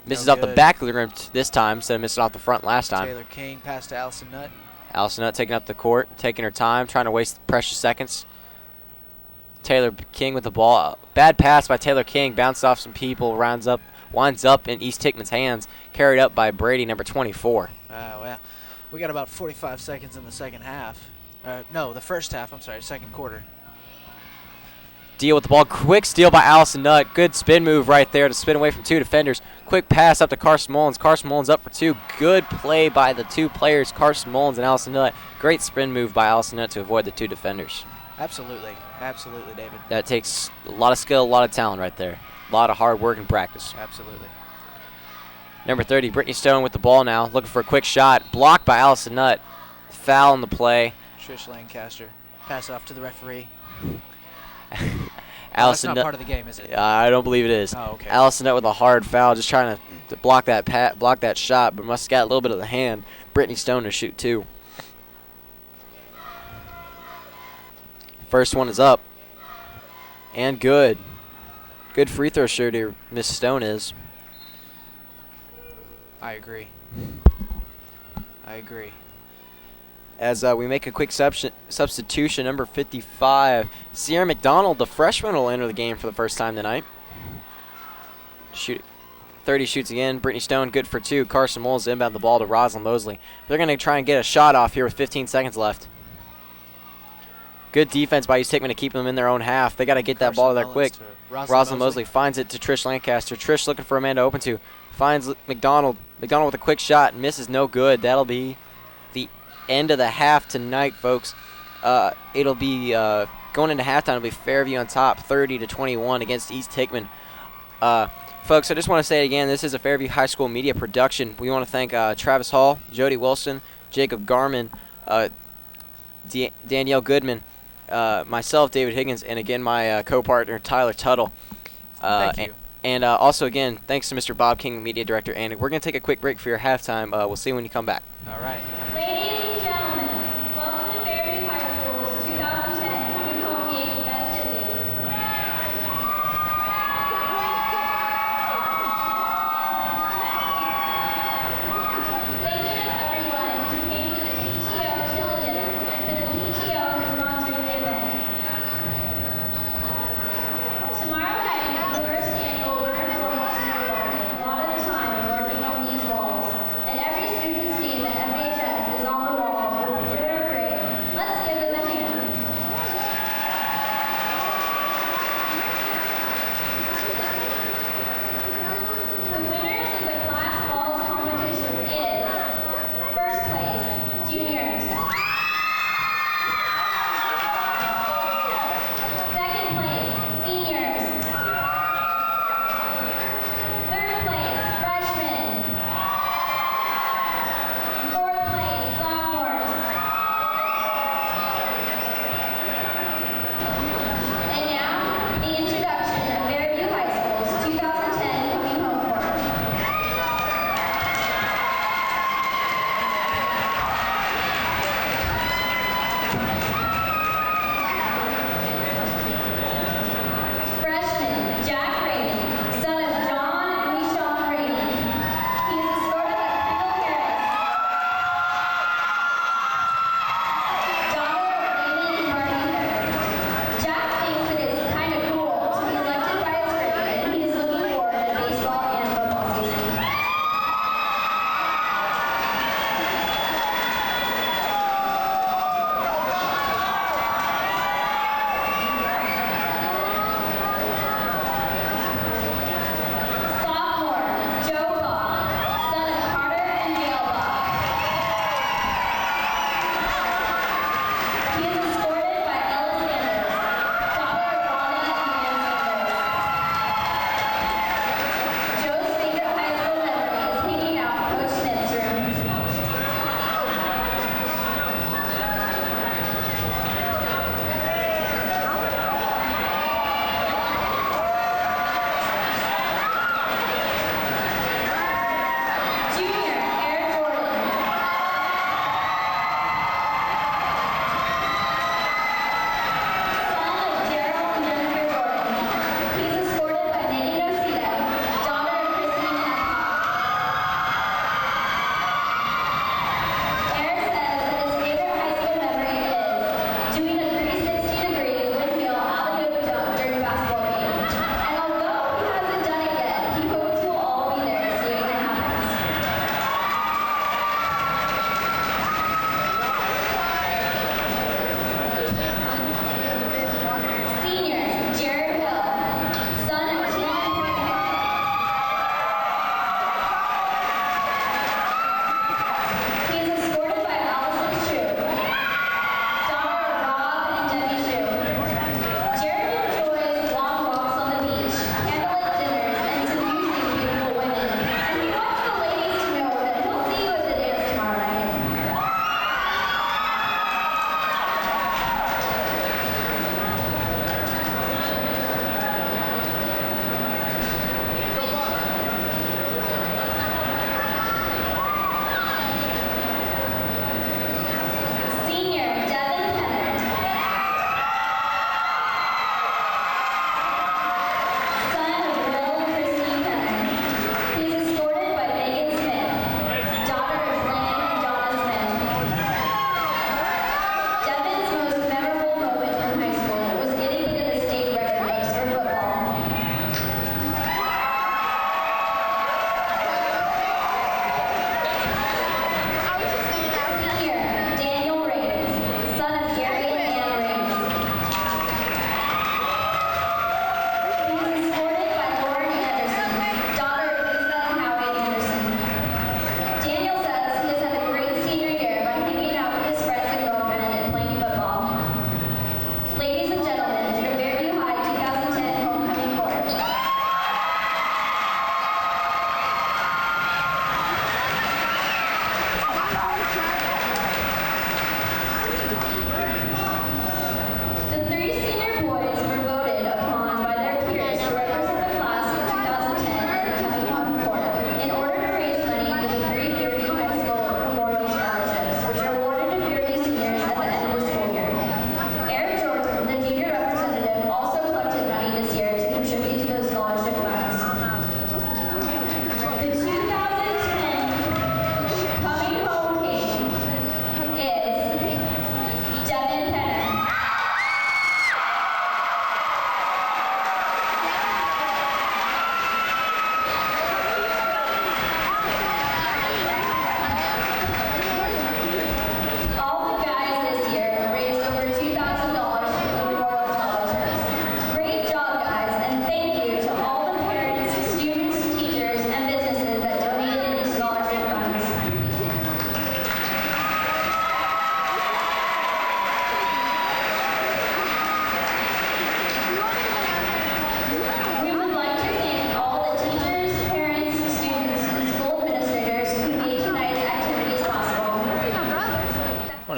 Misses off the back of the rim this time instead of missing off the front last time. Taylor King pass to Allison Nutt. Allison Nutt taking up the court, taking her time, trying to waste precious seconds. Taylor King with the ball. Bad pass by Taylor King. Bounced off some people. Winds up in East Hickman's hands. Carried up by Brady, number 24. Oh, yeah. We got about 45 seconds in the second half. No, the first half. I'm sorry, second quarter. Deal with the ball. Quick steal by Allison Nutt. Good spin move right there to spin away from 2 defenders. Quick pass up to Carson Mullins. Carson Mullins up for 2. Good play by the 2 players, Carson Mullins and Allison Nutt. Great spin move by Allison Nutt to avoid the 2 defenders. Absolutely. Absolutely, David. That takes a lot of skill, a lot of talent right there. A lot of hard work and practice. Absolutely. Number 30, Brittany Stone with the ball now. Looking for a quick shot. Blocked by Allison Nutt. Foul in the play. Trish Lancaster. Pass off to the referee. That's not part of the game, is it? I don't believe it is. Oh, okay. Allison Nutt with a hard foul, just trying to block that shot, but must have got a little bit of the hand. Brittany Stone to shoot 2. First one is up. And good. Good free throw shooter, Miss Stone is. I agree. As we make a quick substitution, number 55, Sierra McDonald, the freshman, will enter the game for the first time tonight. 30 shoots again. Brittany Stone, good for 2. Carson Mullins inbound the ball to Rosalind Mosley. They're going to try and get a shot off here with 15 seconds left. Good defense by East Hickman to keep them in their own half. They got to get that ball there quick. Rosalind Mosley finds it to Trish Lancaster. Trish looking for a man to open to. Finds McDonald. McDonald with a quick shot. Misses, no good. That'll be the end of the half tonight, folks. It'll be going into halftime. It'll be Fairview on top, 30-21 against East Hickman. Folks, I just want to say it again. This is a Fairview High School media production. We want to thank Travis Hall, Jody Wilson, Jacob Garman, Danielle Goodman, myself, David Higgins, and again my co-partner Tyler Tuttle. Thank you. And also, again, thanks to Mr. Bob King, media director. And we're going to take a quick break for your halftime. We'll see you when you come back. All right. Ladies and gentlemen, welcome to Fairview High School's 2010 Coming Home Game festivities. Thank you to everyone who came to the PTO Chili Dinner and for the PTO for sponsoring the event. Tomorrow night, the first annual Learn and Walk Snow Ball. A lot of the time working on these walls, and every student's name at FVHS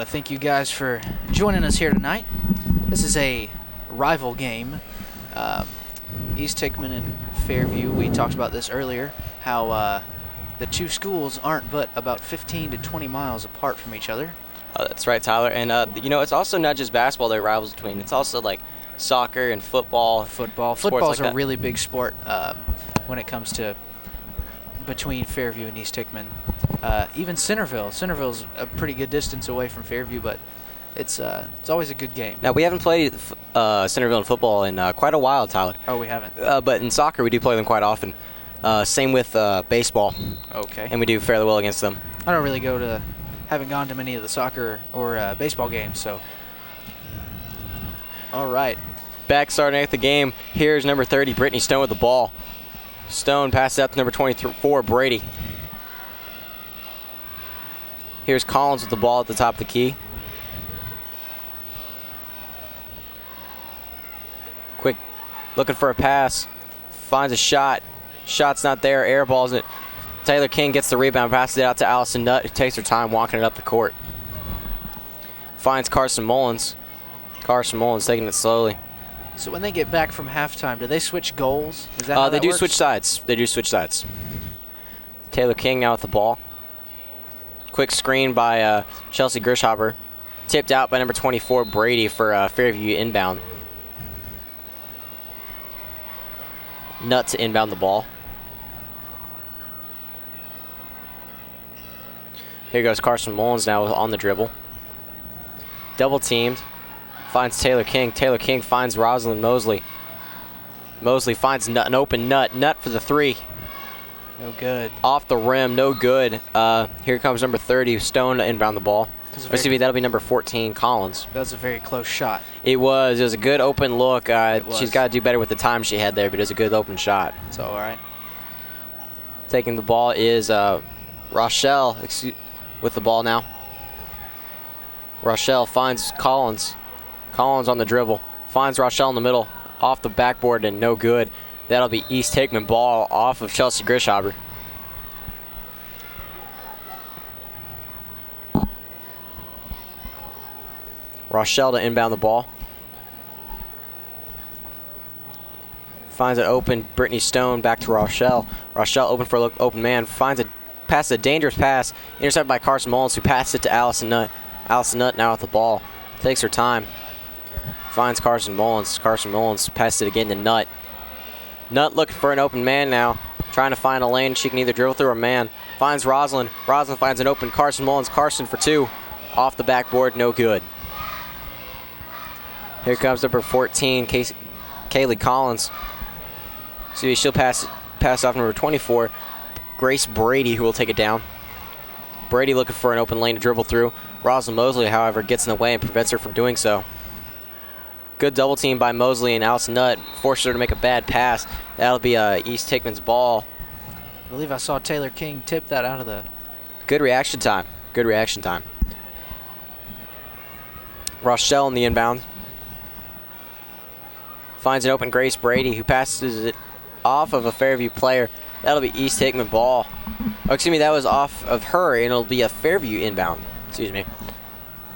to thank you guys for joining us here tonight. This is a rival game. East Hickman and Fairview, we talked about this earlier, how the two schools aren't but about 15 to 20 miles apart from each other. That's right, Tyler. And, it's also not just basketball they're rivals between. It's also like soccer and football. Football's like a that. really big sport when it comes to between Fairview and East Hickman. Even Centerville. Centerville's a pretty good distance away from Fairview, but it's always a good game. Now, we haven't played Centerville in football in quite a while, Tyler. Oh, we haven't? But in soccer, we do play them quite often. Same with baseball. Okay. And we do fairly well against them. I don't really haven't gone to many of the soccer or baseball games, so. All right. Back starting at the game, here's number 30, Brittany Stone with the ball. Stone passes out to number 24, Brady. Here's Collins with the ball at the top of the key. Quick, looking for a pass. Finds a shot. Shot's not there, air balls it. Taylor King gets the rebound, passes it out to Allison Nutt, who takes her time walking it up the court. Finds Carson Mullins. Carson Mullins taking it slowly. So when they get back from halftime, do they switch goals? Is that how They that do works? switch sides. They do switch sides. Taylor King now with the ball. Quick screen by Chelsea Grishopper. Tipped out by number 24, Brady, for Fairview inbound. Nutt to inbound the ball. Here goes Carson Mullins now on the dribble. Double teamed. Finds Taylor King. Taylor King finds Rosalind Mosley. Mosley finds Nutt, an open Nutt. Nutt for the three. No good. Off the rim, no good. Here comes number 30, Stone to inbound the ball. Excuse me, that'll be number 14, Collins. That was a very close shot. It was a good open look. Was. She's got to do better with the time she had there, but it was a good open shot. It's all right. Taking the ball is Rochelle with the ball now. Rochelle finds Collins. Collins on the dribble. Finds Rochelle in the middle. Off the backboard and no good. That'll be East Hickman ball off of Chelsea Grishopper. Rochelle to inbound the ball. Finds an open Brittany Stone back to Rochelle. Rochelle open for an open man. Finds a dangerous pass. Intercepted by Carson Mullins, who passed it to Allison Nutt. Allison Nutt now with the ball. Takes her time. Finds Carson Mullins. Carson Mullins passes it again to Nutt. Nutt looking for an open man now. Trying to find a lane. She can either dribble through or man. Finds Rosalind. Rosalind finds an open Carson Mullins. Carson for two. Off the backboard, no good. Here comes number 14, Kaylee Collins. See, she'll pass off number 24, Grace Brady, who will take it down. Brady looking for an open lane to dribble through. Rosalind Mosley, however, gets in the way and prevents her from doing so. Good double team by Mosley, and Allison Nutt forced her to make a bad pass. That'll be East Hickman's ball. I believe I saw Taylor King tip that out of the... Good reaction time. Good reaction time. Rochelle in the inbound. Finds an open Grace Brady, who passes it off of a Fairview player. That'll be East Hickman ball. Oh, excuse me, that was off of her, and it'll be a Fairview inbound. Excuse me.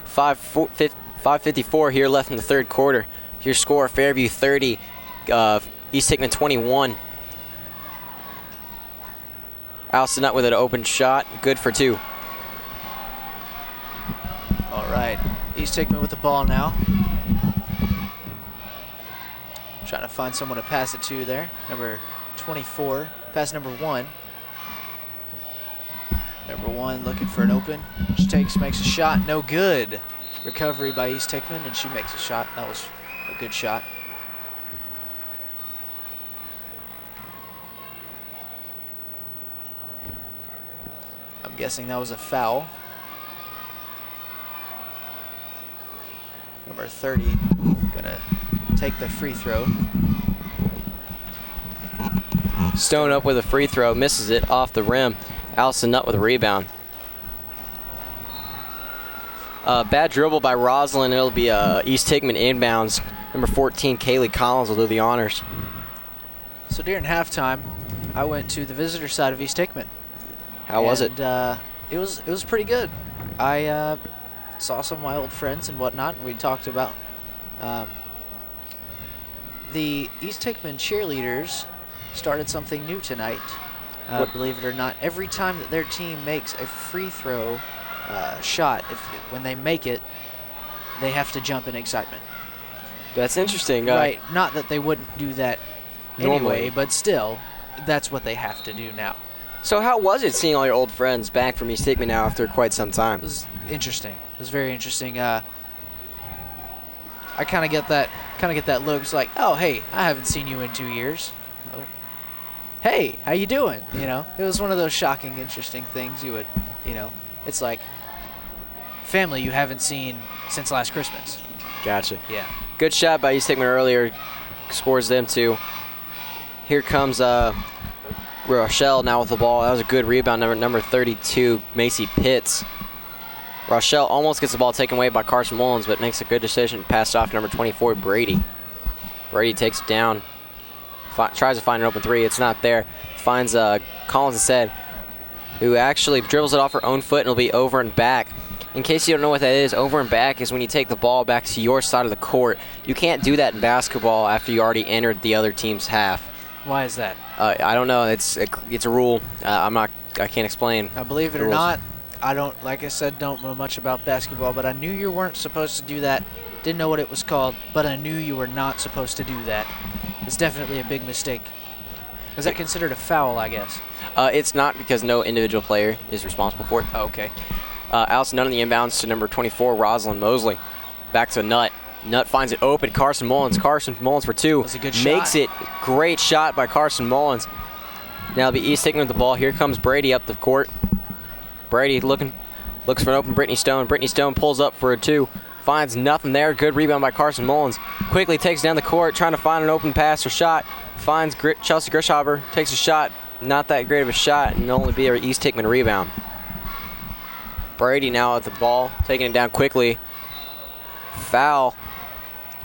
5:54 here left in the third quarter. Your score, Fairview 30, East Hickman 21. Allison Nutt with an open shot, good for two. All right, East Hickman with the ball now. Trying to find someone to pass it to there. Number 24, pass number 1. Number 1 looking for an open. She makes a shot, no good. Recovery by East Hickman, and she makes a shot. That was a good shot. I'm guessing that was a foul. Number 30 gonna take the free throw. Stone up with a free throw, misses it off the rim. Allison Nutt with a rebound. Bad dribble by Rosalind. It'll be East Hickman inbounds. Number 14, Kaylee Collins will do the honors. So during halftime, I went to the visitor side of East Hickman. How was it? It was pretty good. I saw some of my old friends and whatnot, and we talked about the East Hickman cheerleaders started something new tonight. Believe it or not, every time that their team makes a free throw shot, when they make it, they have to jump in excitement. That's interesting. Right, not that they wouldn't do that Normally. anyway, but still, that's what they have to do now. So how was it seeing all your old friends back from East Hickman now after quite some time? It was interesting. It was very interesting. I kind of get that look. It's like, oh, hey, I haven't seen you in 2 years. Oh. Hey, how you doing? You know, it was one of those shocking, interesting things you would, it's like family you haven't seen since last Christmas. Gotcha. Yeah. Good shot by East Hickman earlier. Scores them 2. Here comes Rochelle now with the ball. That was a good rebound. Number 32, Macy Pitts. Rochelle almost gets the ball taken away by Carson Mullins, but makes a good decision. Passed off to number 24, Brady. Brady takes it down. Tries to find an open 3. It's not there. Finds Collins instead, who actually dribbles it off her own foot and it'll be over and back. In case you don't know what that is, over and back is when you take the ball back to your side of the court. You can't do that in basketball after you already entered the other team's half. Why is that? I don't know. It's a rule. I can't explain. Now, believe it or not, I don't, like I said, don't know much about basketball, but I knew you weren't supposed to do that. Didn't know what it was called, but I knew you were not supposed to do that. It's definitely a big mistake. Is that considered a foul, I guess? It's not, because no individual player is responsible for it. Oh, okay. Allison Nutt on the inbounds to number 24, Rosalind Mosley. Back to Nutt. Nutt finds it open. Carson Mullins. Carson Mullins for 2. That's a good shot. Makes it. Great shot by Carson Mullins. Now it'll be East Hickman with the ball. Here comes Brady up the court. Brady looks for an open Brittany Stone. Brittany Stone pulls up for a 2. Finds nothing there. Good rebound by Carson Mullins. Quickly takes down the court, trying to find an open pass or shot. Finds Chelsea Grishauber. Takes a shot. Not that great of a shot, and it'll only be an East Hickman rebound. Brady now at the ball, taking it down quickly. Foul.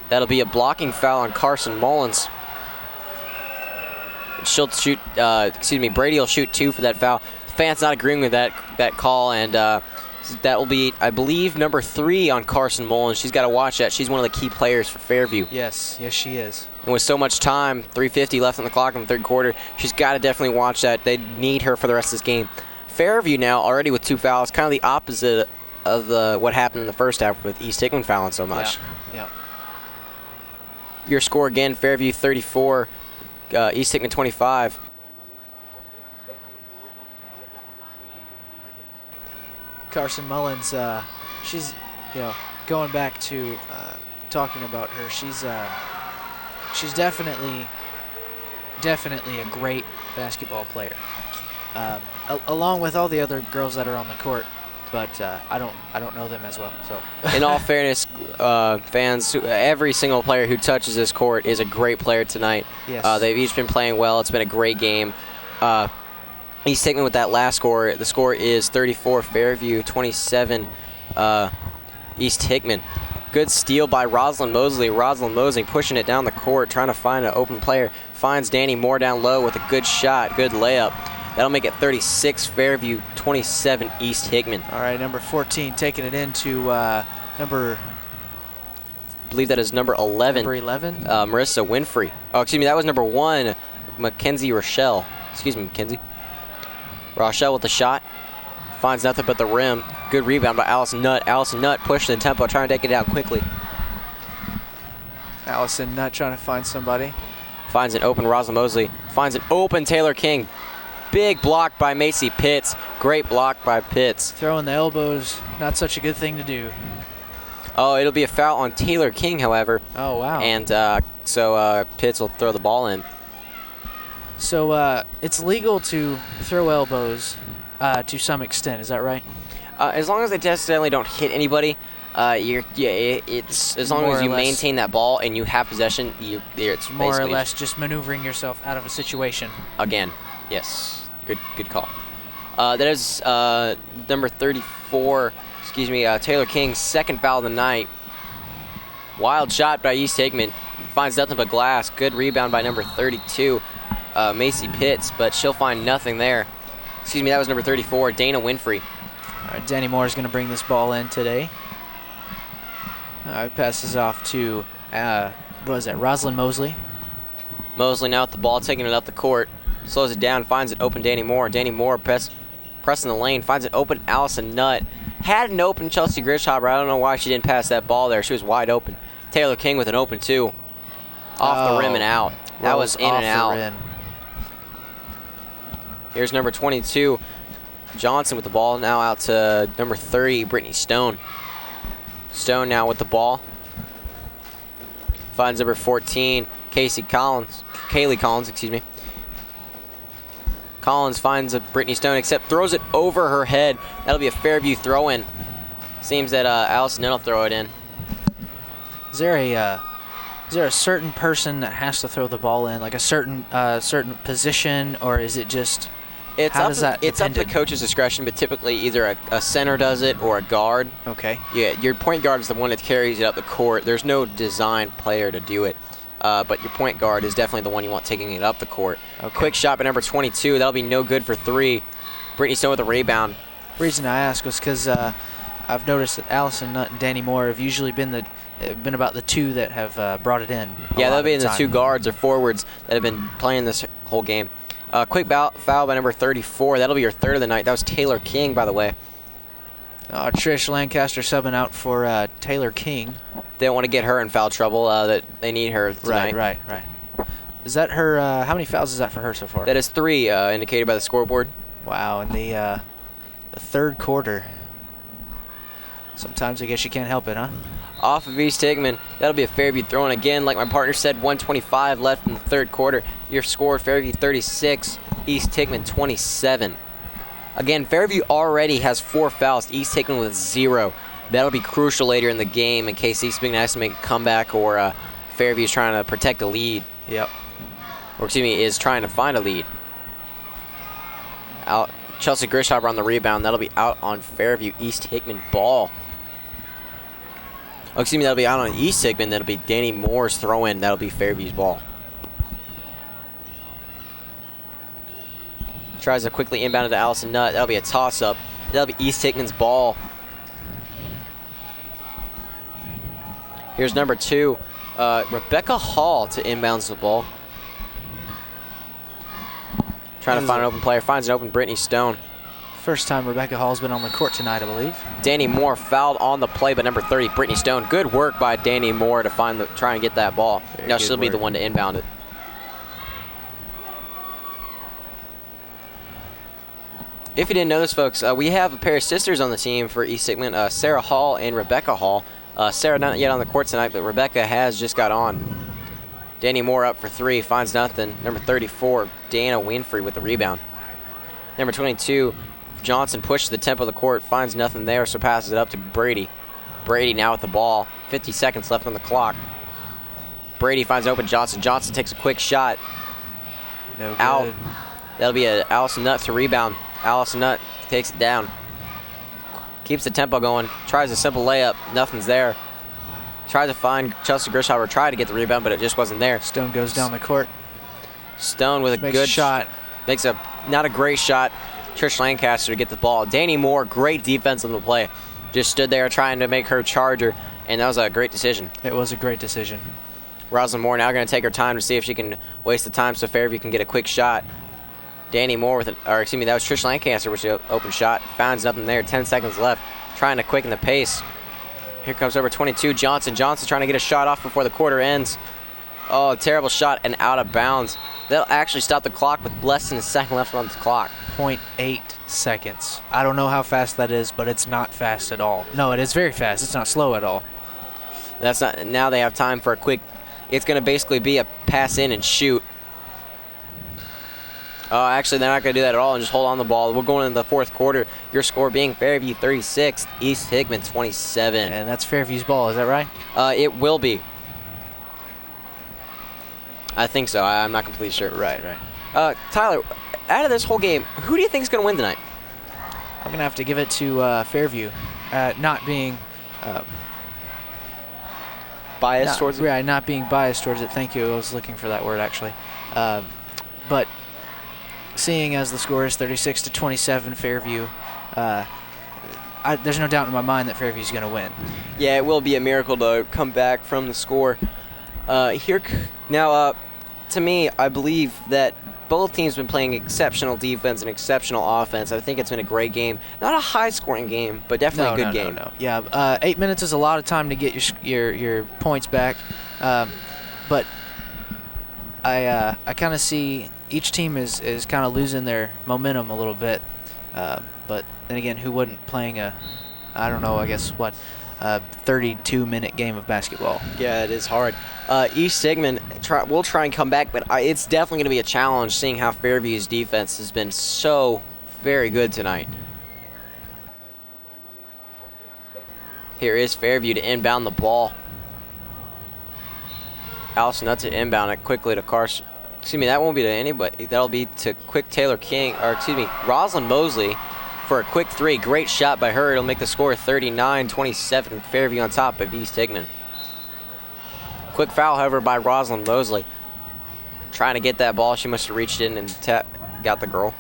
That'll be a blocking foul on Carson Mullins. She'll shoot, Brady will shoot 2 for that foul. The fan's not agreeing with that call, and that will be, I believe, number 3 on Carson Mullins. She's got to watch that. She's one of the key players for Fairview. Yes, she is. And with so much time, 3:50 left on the clock in the third quarter, she's got to definitely watch that. They need her for the rest of this game. Fairview now already with 2 fouls, kind of the opposite of what happened in the first half with East Hickman fouling so much. Yeah. Your score again, Fairview 34, East Hickman 25. Carson Mullins, she's, going back to talking about her, she's definitely a great basketball player. Along with all the other girls that are on the court, but I don't know them as well. So, in all fairness, fans, every single player who touches this court is a great player tonight. Yes. They've each been playing well. It's been a great game. East Hickman with that last score. The score is 34 Fairview, 27 East Hickman. Good steal by Rosalind Mosley. Rosalind Mosley pushing it down the court, trying to find an open player. Finds Danny Moore down low with a good shot, good layup. That'll make it 36 Fairview, 27 East Hickman. All right, number 14 taking it into number... I believe that is number 11. Number 11? Marissa Winfrey. Oh, excuse me, that was number 1, Mackenzie Rochelle. Excuse me, Mackenzie. Rochelle with the shot. Finds nothing but the rim. Good rebound by Allison Nutt. Allison Nutt pushing the tempo, trying to take it down quickly. Allison Nutt trying to find somebody. Finds an open Rosalind Mosley. Finds an open Taylor King. Big block by Macy Pitts. Great block by Pitts. Throwing the elbows, not such a good thing to do. Oh, it'll be a foul on Taylor King, however. Oh, wow. And so Pitts will throw the ball in. So it's legal to throw elbows to some extent, is that right? As long as they necessarily don't hit anybody, it's as long More as or you less. maintain that ball and you have possession, it's More or basically less just maneuvering yourself out of a situation. again. Yes, good call. That is number 34. Taylor King's second foul of the night. Wild shot by East Hickman. Finds nothing but glass. Good rebound by number 32, Macy Pitts, but she'll find nothing there. That was number 34, Dana Winfrey. All right, Danny Moore is going to bring this ball in today. Passes off to, what was that, Rosalind Mosley. Mosley now with the ball, taking it up the court. Slows it down, finds it open Danny Moore. Danny Moore pressing the lane, finds it open Allison Nutt. Had an open Chelsea Grishauber. I don't know why she didn't pass that ball there. She was wide open. Taylor King with an open two. Off the rim and out. That was in and out. Here's number 22, Johnson with the ball. Now out to number 30, Brittany Stone. Stone now with the ball. Finds number 14, Kaylee Collins, excuse me. Collins finds a Brittany Stone, except throws it over her head. That'll be a Fairview throw-in. Seems that Allison Nutt will throw it in. Is there a certain person that has to throw the ball in, like a certain position, or is it just? It's up to the coach's discretion, but typically either a center does it or a guard. Okay. Yeah, your point guard is the one that carries it up the court. There's no designed player to do it. But your point guard is definitely the one you want taking it up the court. Okay. Quick shot by number 22. That'll be no good for 3. Brittany Stone with a rebound. The reason I asked was because I've noticed that Allison Nutt and Danny Moore have usually been about the two that have brought it in. Yeah, that'll be in the 2 guards or forwards that have been playing this whole game. Quick foul by number 34. That'll be your 3rd of the night. That was Taylor King, by the way. Trish Lancaster subbing out for Taylor King. They don't want to get her in foul trouble. That they need her tonight. Right. Is that her? How many fouls is that for her so far? That is 3, indicated by the scoreboard. Wow, in the 3rd quarter. Sometimes I guess you can't help it, huh? Off of East Hickman. That'll be a Fairview throw-in again. Like my partner said, 1:25 left in the 3rd quarter. Your score, Fairview 36, East Hickman 27. Again, Fairview already has 4 fouls. East Hickman with 0. That'll be crucial later in the game in case East Hickman has to make a comeback or Fairview's trying to protect a lead. Yep. Or excuse me, is trying to find a lead. Out. Chelsea Grishauber on the rebound. That'll be out on Fairview. East Hickman ball. Oh, excuse me, that'll be out on East Hickman. That'll be Danny Moore's throw-in. That'll be Fairview's ball. Tries to quickly inbound to Allison Nutt. That'll be a toss-up. That'll be East Hickman's ball. Here's number 2, Rebecca Hall to inbounds the ball. Trying to find an open player. Finds an open Brittany Stone. First time Rebecca Hall's been on the court tonight, I believe. Danny Moore fouled on the play by number 30, Brittany Stone. Good work by Danny Moore to try and get that ball. Now she'll be the one to inbound it. If you didn't know this, folks, we have a pair of sisters on the team for East Hickman, Sarah Hall and Rebecca Hall. Sarah not yet on the court tonight, but Rebecca has just got on. Danny Moore up for 3, finds nothing. Number 34, Dana Winfrey with the rebound. Number 22, Johnson pushes the tempo of the court, finds nothing there, so passes it up to Brady. Brady now with the ball. 50 seconds left on the clock. Brady finds open Johnson. Johnson takes a quick shot. No good. Out. That'll be a Allison Nutt to rebound. Allison Nutt takes it down. Keeps the tempo going. Tries a simple layup. Nothing's there. Tries to find Chelsea Grishauber. Tried to get the rebound, but it just wasn't there. Stone goes down the court. Stone with a good shot. Makes a not a great shot. Trish Lancaster to get the ball. Danny Moore, great defense on the play. Just stood there trying to make her charge her, and that was a great decision. It was a great decision. Rosalind Moore now going to take her time to see if she can waste the time so Fairview can get a quick shot. Danny Moore with that was Trish Lancaster with the open shot. Finds nothing there. 10 seconds left. Trying to quicken the pace. Here comes number 22, Johnson. Johnson trying to get a shot off before the quarter ends. Oh, terrible shot and out of bounds. They'll actually stop the clock with less than a second left on the clock. 0.8 seconds. I don't know how fast that is, but it's not fast at all. No, it is very fast. It's not slow at all. That's not. Now they have time for a quick. It's going to basically be a pass in and shoot. Actually, they're not going to do that at all and just hold on the ball. We're going into the 4th quarter. Your score being Fairview 36, East Hickman 27. And that's Fairview's ball, is that right? It will be. I think so. I'm not completely sure. Right. Tyler, out of this whole game, who do you think is going to win tonight? I'm going to have to give it to Fairview. Not being biased towards it? Yeah, not being biased towards it. Thank you. I was looking for that word, actually. But seeing as the score is 36-27 Fairview, there's no doubt in my mind that Fairview's going to win. Yeah, it will be a miracle to come back from the score. Now, to me, I believe that both teams have been playing exceptional defense and exceptional offense. I think it's been a great game. Not a high-scoring game, but definitely a good game. No. Yeah, 8 minutes is a lot of time to get your points back. But I kind of see each team is kind of losing their momentum a little bit. But then again, who wouldn't playing a 32-minute game of basketball? Yeah, it is hard. East Hickman will try and come back, but it's definitely going to be a challenge seeing how Fairview's defense has been so very good tonight. Here is Fairview to inbound the ball. Allison Nutt to inbound it quickly to Carson. Excuse me, that won't be to anybody. That'll be to Rosalind Mosley for a quick three. Great shot by her. It'll make the score 39-27. Fairview on top of East Hickman. Quick foul, however, by Rosalind Mosley. Trying to get that ball. She must have reached in and got the girl.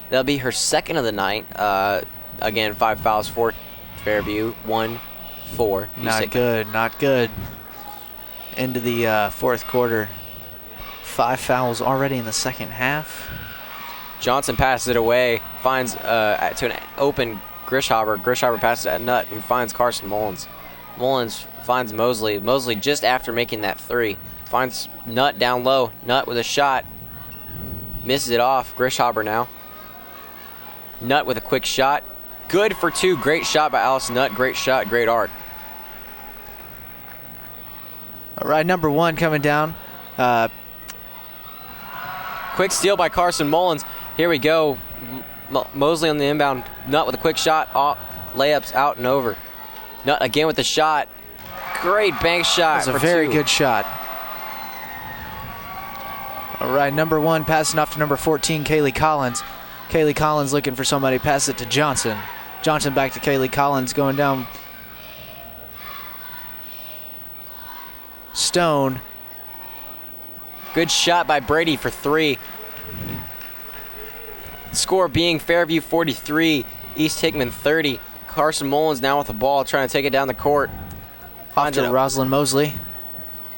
That'll be her second of the night. Again, 5 fouls for Fairview. 1 for East Hickman. Not good. Into the fourth quarter. 5 fouls already in the second half. Johnson passes it away, finds to an open Grishauber. Grishauber passes it at Nutt, who finds Carson Mullins. Mullins finds Mosley. Mosley just after making that three. Finds Nutt down low. Nutt with a shot. Misses it off. Grishauber now. Nutt with a quick shot. Good for 2. Great shot by Allison Nutt. Great shot, great art. All right, number 1 coming down. Quick steal by Carson Mullins. Here we go. Mosley on the inbound. Nutt with a quick shot. Layups out and over. Nutt again with the shot. Great bank shot. That's a very good shot. All right, number 1 passing off to number 14, Kaylee Collins. Kaylee Collins looking for somebody. Pass it to Johnson. Johnson back to Kaylee Collins going down. Stone. Good shot by Brady for 3. Score being Fairview 43, East Hickman 30. Carson Mullins now with the ball, trying to take it down the court. Off to Rosalind Mosley.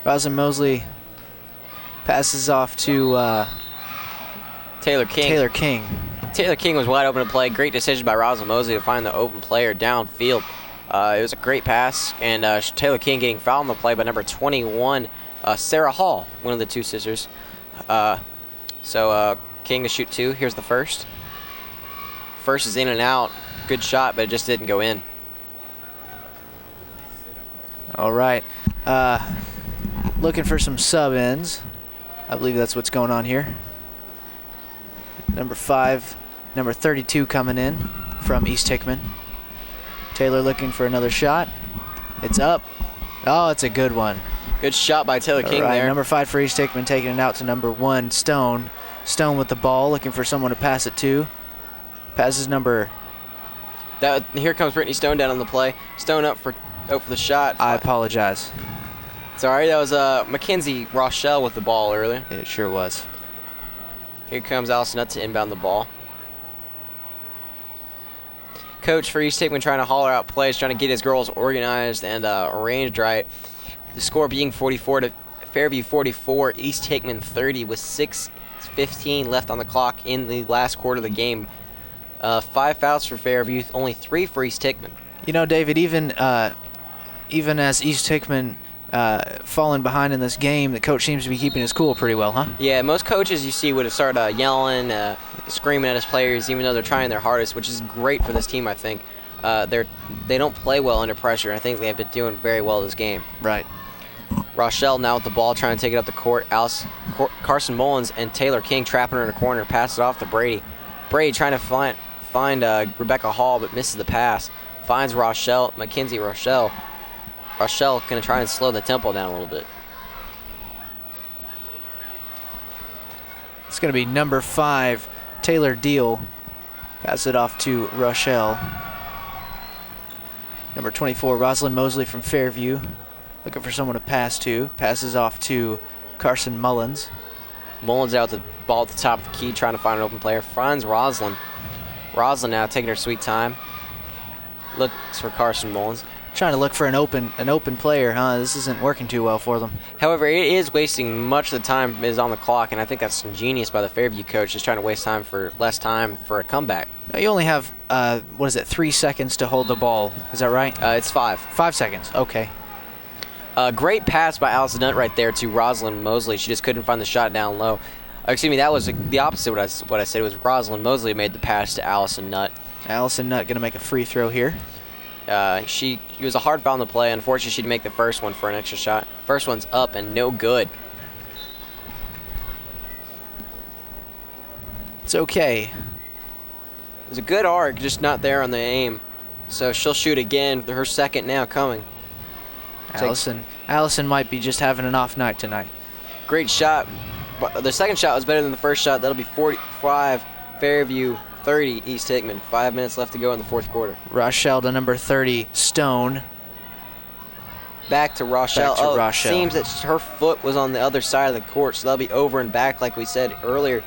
Rosalind Mosley passes off to Taylor King. Taylor King was wide open to play. Great decision by Rosalind Mosley to find the open player downfield. It was a great pass, and Taylor King getting fouled on the play by number 21, Sarah Hall, one of the 2 sisters. So King to shoot 2. Here's the first. First is in and out. Good shot, but it just didn't go in. All right. Looking for some sub-ins. I believe that's what's going on here. Number 5, number 32 coming in from East Hickman. Taylor looking for another shot. It's up. Oh, it's a good one. Good shot by Taylor King there. Number 5 for East Hickman taking it out to number 1, Stone. Stone with the ball, looking for someone to pass it to. Passes number... Here comes Brittany Stone down on the play. Stone up for the shot. I apologize. Sorry, that was Mackenzie Rochelle with the ball earlier. It sure was. Here comes Allison Nutt to inbound the ball. Coach for East Hickman trying to holler out plays, trying to get his girls organized and arranged right. The score being 44 to Fairview 44, East Hickman 30 with 6:15 left on the clock in the last quarter of the game. 5 fouls for Fairview, only 3 for East Hickman. You know, David, even as East Hickman falling behind in this game, the coach seems to be keeping his cool pretty well, huh? Yeah, most coaches you see would have started yelling, screaming at his players, even though they're trying their hardest, which is great for this team, I think. They don't play well under pressure. I think they have been doing very well this game. Right. Rochelle now with the ball, trying to take it up the court. Carson Mullins and Taylor King trapping her in the corner, passes it off to Brady. Brady trying to find Rebecca Hall, but misses the pass. Finds Mackenzie Rochelle. Rochelle going to try and slow the tempo down a little bit. It's going to be number 5, Taylor Deal. Pass it off to Rochelle. Number 24, Rosalind Mosley from Fairview. Looking for someone to pass to. Passes off to Carson Mullins. Mullins out the ball at the top of the key, trying to find an open player. Finds Rosalind. Roslyn now taking her sweet time. Looks for Carson Mullins. Trying to look for an open player, huh? This isn't working too well for them. However, it is wasting much of the time is on the clock, and I think that's ingenious by the Fairview coach, just trying to waste time for less time for a comeback. Now, you only have, 3 seconds to hold the ball. Is that right? It's 5. 5 seconds. Okay. Great pass by Allison Nutt right there to Rosalind Mosley. She just couldn't find the shot down low. Excuse me, that was the opposite of what I said. It was Rosalind Mosley made the pass to Allison Nutt. Allison Nutt going to make a free throw here. She was a hard foul on the play. Unfortunately, she'd make the first one for an extra shot. First one's up and no good. It's okay. It was a good arc, just not there on the aim. So she'll shoot again. Her second now coming. Allison might be just having an off night tonight. Great shot. The second shot was better than the first shot. That'll be 45 Fairview, 30 East Hickman. 5 minutes left to go in the fourth quarter. Rochelle to number 30, Stone. Back to Rochelle. Rochelle. It seems that her foot was on the other side of the court, so that'll be over and back like we said earlier.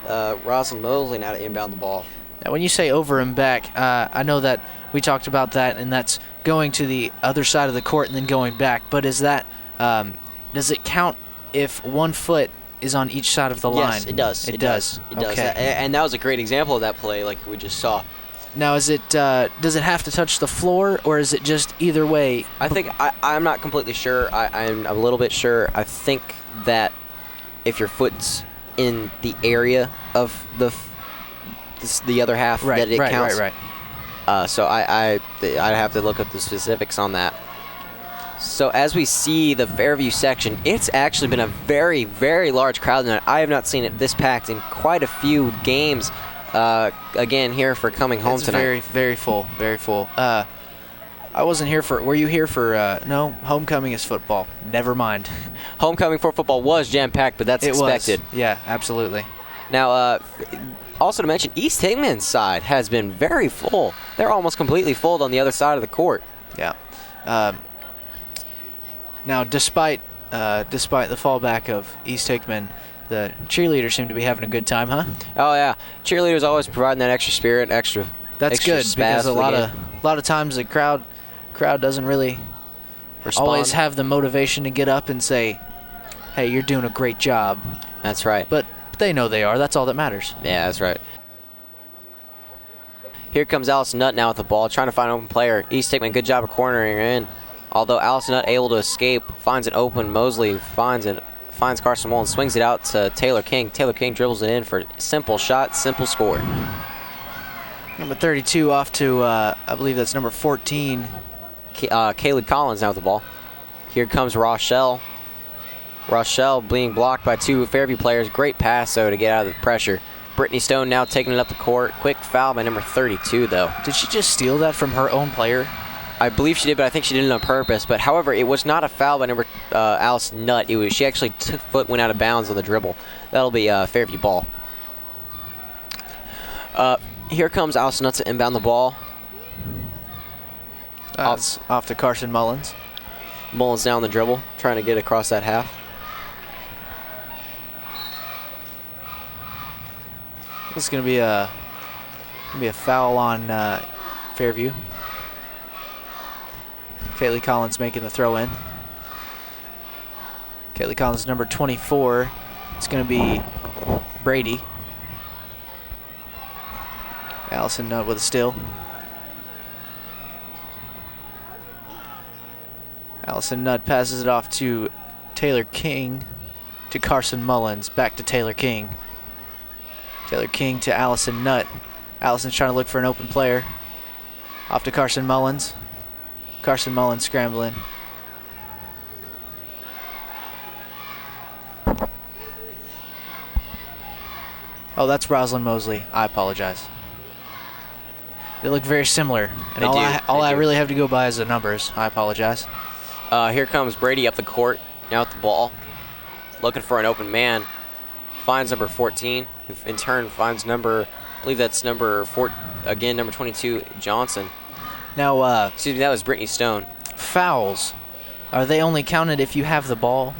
Rosalind Mosley now to inbound the ball. Now, when you say over and back, I know that we talked about that, and that's going to the other side of the court and then going back. But is that does it count if one foot is on each side of the line? Yes, it does. It does. It does. Okay. And that was a great example of that play, like we just saw. Now, is it does it have to touch the floor, or is it just either way? I think I'm not completely sure. I'm a little bit sure. I think that if your foot's in the area of the other half, that it counts. Right. So I'd have to look up the specifics on that. So as we see the Fairview section, it's actually been a very, very large crowd tonight. I have not seen it this packed in quite a few games. Again, here for coming home it's tonight. Very, very full. Very full. I wasn't here for. Were you here for? No, homecoming is football. Never mind. Homecoming for football was jam-packed, but that's expected. Yeah, absolutely. Now, also to mention, East Hickman's side has been very full. They're almost completely full on the other side of the court. Yeah. Now, despite the fallback of East Hickman, the cheerleaders seem to be having a good time, huh? Oh yeah, cheerleaders always providing that extra spirit, extra. That's extra good spaz because a for the lot of times the crowd doesn't really Respond. always have the motivation to get up and say, "Hey, you're doing a great job." That's right. But they know they are. That's all that matters. Yeah, that's right. Here comes Allison Nutt now with the ball, trying to find an open player. East Hickman, good job of cornering her in. Although Allison Nutt able to escape, finds an open. Mosley finds Carson Mullins, swings it out to Taylor King. Taylor King dribbles it in for a simple shot, simple score. Number 32 off to, I believe that's number 14. Kaylee Collins now with the ball. Here comes Rochelle. Rochelle being blocked by two Fairview players. Great pass, though, to get out of the pressure. Brittany Stone now taking it up the court. Quick foul by number 32, though. Did she just steal that from her own player? I believe she did, but I think she did it on purpose. But however, it was not a foul by number Allison Nutt. She actually went out of bounds on the dribble. That'll be Fairview ball. Here comes Allison Nutt to inbound the ball. Off to Carson Mullins. Mullins down the dribble, trying to get across that half. This is gonna be a foul on Fairview. Kaylee Collins making the throw in. Kaylee Collins, number 24. It's going to be Brady. Allison Nutt with a steal. Allison Nutt passes it off to Taylor King, to Carson Mullins, back to Taylor King. Taylor King to Allison Nutt. Allison's trying to look for an open player. Off to Carson Mullins. Carson Mullins scrambling. Oh, that's Rosalind Mosley. I apologize. They look very similar. And all I really have to go by is the numbers. I apologize. Here comes Brady up the court, now with the ball. Looking for an open man. Finds number 14, who in turn finds number, I believe that's number 22, Johnson. Now, excuse me, that was Brittany Stone. Fouls, are they only counted if you have the ball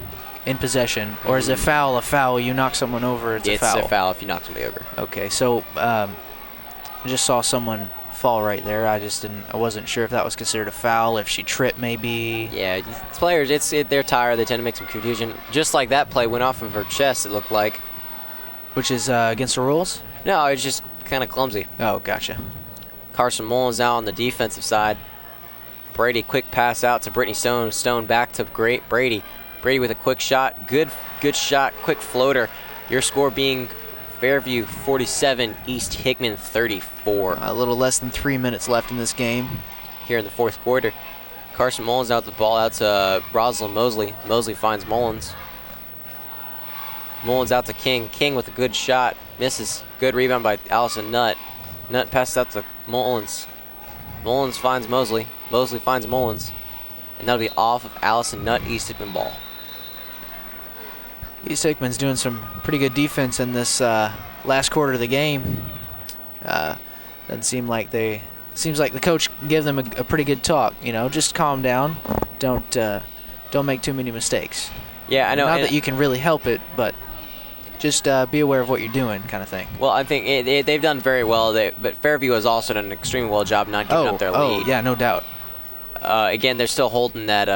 in possession? Or is a foul, you knock someone over, it's a foul? It's a foul if you knock somebody over. Okay, so just saw someone fall right there. I wasn't sure if that was considered a foul, if she tripped maybe. Yeah, these players, they're tired. They tend to make some confusion. Just like that play went off of her chest, it looked like. Which is against the rules? No, it's just kind of clumsy. Oh, gotcha. Carson Mullins now on the defensive side. Brady, quick pass out to Brittany Stone. Stone back to Brady. Brady with a quick shot. Good shot. Quick floater. Your score being Fairview 47, East Hickman 34. A little less than 3 minutes left in this game. Here in the fourth quarter. Carson Mullins out the ball out to Rosalind Mosley. Mosley finds Mullins. Mullins out to King. King with a good shot. Misses. Good rebound by Allison Nutt. Nutt passes out to Mullins. Mullins finds Mosley. Mosley finds Mullins. And that'll be off of Allison Nutt, East Hickman ball. East Hickman's doing some pretty good defense in this last quarter of the game. Doesn't seem like seems like the coach gave them a pretty good talk. You know, just calm down. Don't make too many mistakes. Yeah, I know. Not that you can really help it, but just be aware of what you're doing, kind of thing. Well, I think they've done very well. But Fairview has also done an extremely well job not giving up their lead. Oh, yeah, no doubt. Again, they're still holding that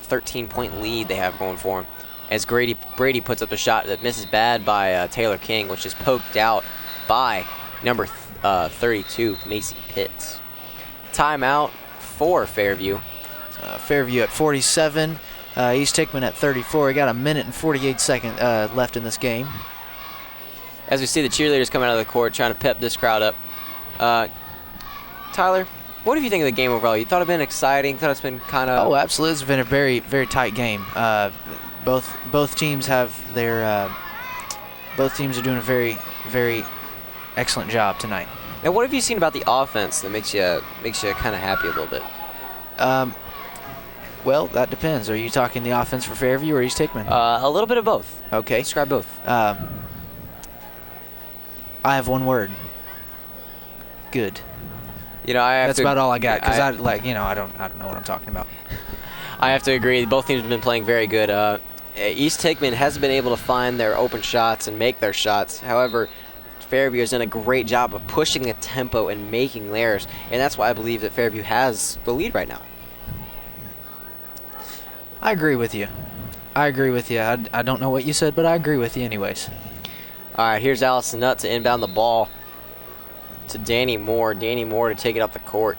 13-point lead they have going for them. As Brady puts up a shot that misses bad by Taylor King, which is poked out by number 32, Macy Pitts. Timeout for Fairview. Fairview at 47. East Hickman at 34. We got 1 minute and 48 seconds left in this game. As we see the cheerleaders coming out of the court trying to pep this crowd up. Tyler, what do you think of the game overall? You thought it had been exciting? Thought it's been kind of... Oh, absolutely. It's been a very, very tight game. Both teams have their... both teams are doing a very, very excellent job tonight. Now, what have you seen about the offense that makes you kind of happy a little bit? Well, that depends. Are you talking the offense for Fairview or East Hickman? A little bit of both. Okay. Describe both. I have one word. Good. You know, That's about all I got because I don't know what I'm talking about. I have to agree. Both teams have been playing very good. East Hickman hasn't been able to find their open shots and make their shots. However, Fairview has done a great job of pushing the tempo and making theirs, and that's why I believe that Fairview has the lead right now. I agree with you. I don't know what you said, but I agree with you anyways. All right, here's Allison Nutt to inbound the ball to Danny Moore. Danny Moore to take it up the court.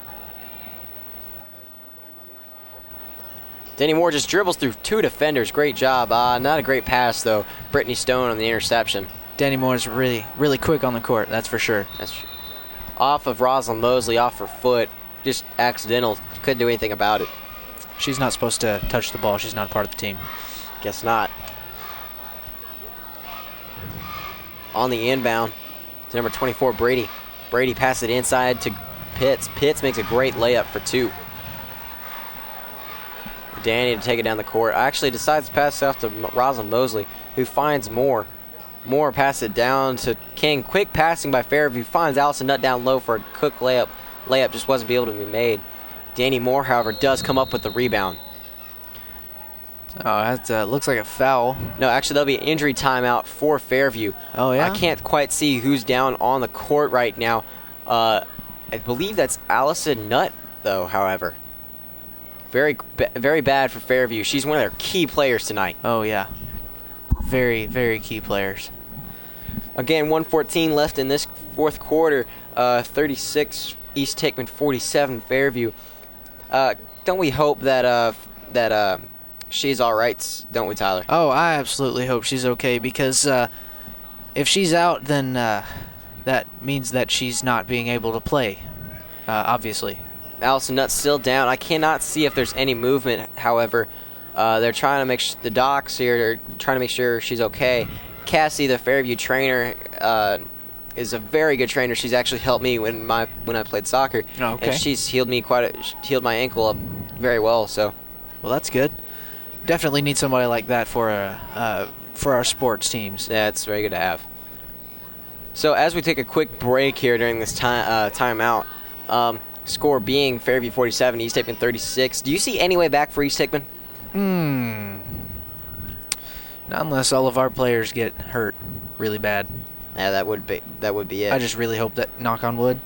Danny Moore just dribbles through two defenders. Great job. Not a great pass, though. Brittany Stone on the interception. Danny Moore is really, really quick on the court, that's for sure. That's true. Off of Rosalind Mosley, off her foot. Just accidental. Couldn't do anything about it. She's not supposed to touch the ball. She's not a part of the team. Guess not. On the inbound to number 24, Brady. Brady passes it inside to Pitts. Pitts makes a great layup for two. Danny to take it down the court. Actually decides to pass it off to Rosalind Mosley, who finds Moore. Moore passes it down to King. Quick passing by Fairview. Finds Allison Nutt down low for a quick layup. Layup just wasn't able to be made. Danny Moore, however, does come up with the rebound. Oh, that looks like a foul. No, actually, that'll be an injury timeout for Fairview. Oh, yeah? I can't quite see who's down on the court right now. I believe that's Allison Nutt, though, however. Very, very bad for Fairview. She's one of their key players tonight. Oh, yeah. Very, very key players. Again, 1:14 left in this fourth quarter. 36 East Hickman, 47 Fairview. Don't we hope that she's all right, don't we, Tyler? Oh, I absolutely hope she's okay because if she's out, then that means that she's not being able to play, obviously. Allison Nutt's still down. I cannot see if there's any movement, however. They're trying to make the docs here. They're trying to make sure she's okay. Cassie, the Fairview trainer, is a very good trainer. She's actually helped me when I played soccer. Oh, okay. And she's healed me healed my ankle up very well. So, well, that's good. Definitely need somebody like that for our sports teams. yeah, it's very good to have. So as we take a quick break here during this timeout, score being Fairview 47, East Hickman 36. Do you see any way back for East Hickman? Not unless all of our players get hurt really bad. Yeah, that would be it. I just really hope that, knock on wood,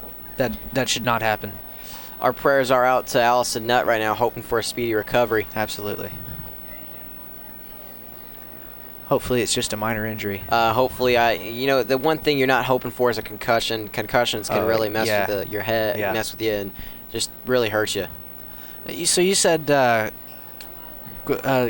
that should not happen. Our prayers are out to Allison Nutt right now, hoping for a speedy recovery. Absolutely. Hopefully it's just a minor injury. Hopefully, the one thing you're not hoping for is a concussion. Concussions can really mess with your head, mess with you, and just really hurt you. So you said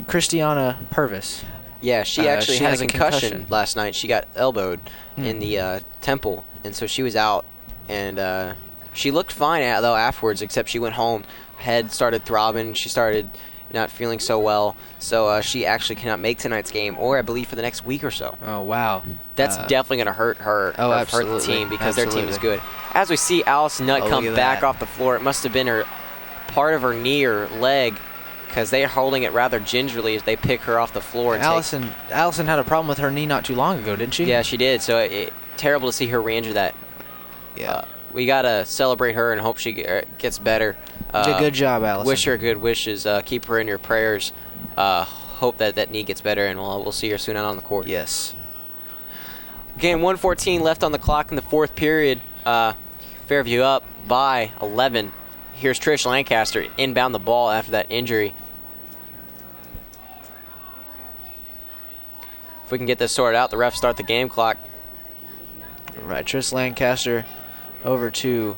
Christiana Purvis. Yeah, she actually she had has a concussion last night. She got elbowed in the temple, and so she was out. And she looked fine though afterwards, except she went home. Head started throbbing. She started not feeling so well. So she actually cannot make tonight's game, or I believe for the next week or so. Oh, wow. That's definitely going to hurt her. Oh, hurt the team because their team is good. As we see Allison Nutt come back off the floor, it must have been her part of her knee or leg, because they are holding it rather gingerly as they pick her off the floor. And Allison had a problem with her knee not too long ago, didn't she? Yeah, she did. So terrible to see her re-injure that. Yeah. We got to celebrate her and hope she gets better. Good job, Allison. Wish her good wishes. Keep her in your prayers. Hope that knee gets better, and we'll see her soon out on the court. Yes. Game 1:14 left on the clock in the fourth period. Fairview up by 11. Here's Trish Lancaster inbound the ball after that injury. If we can get this sorted out, the refs start the game clock. Right, Trish Lancaster over to...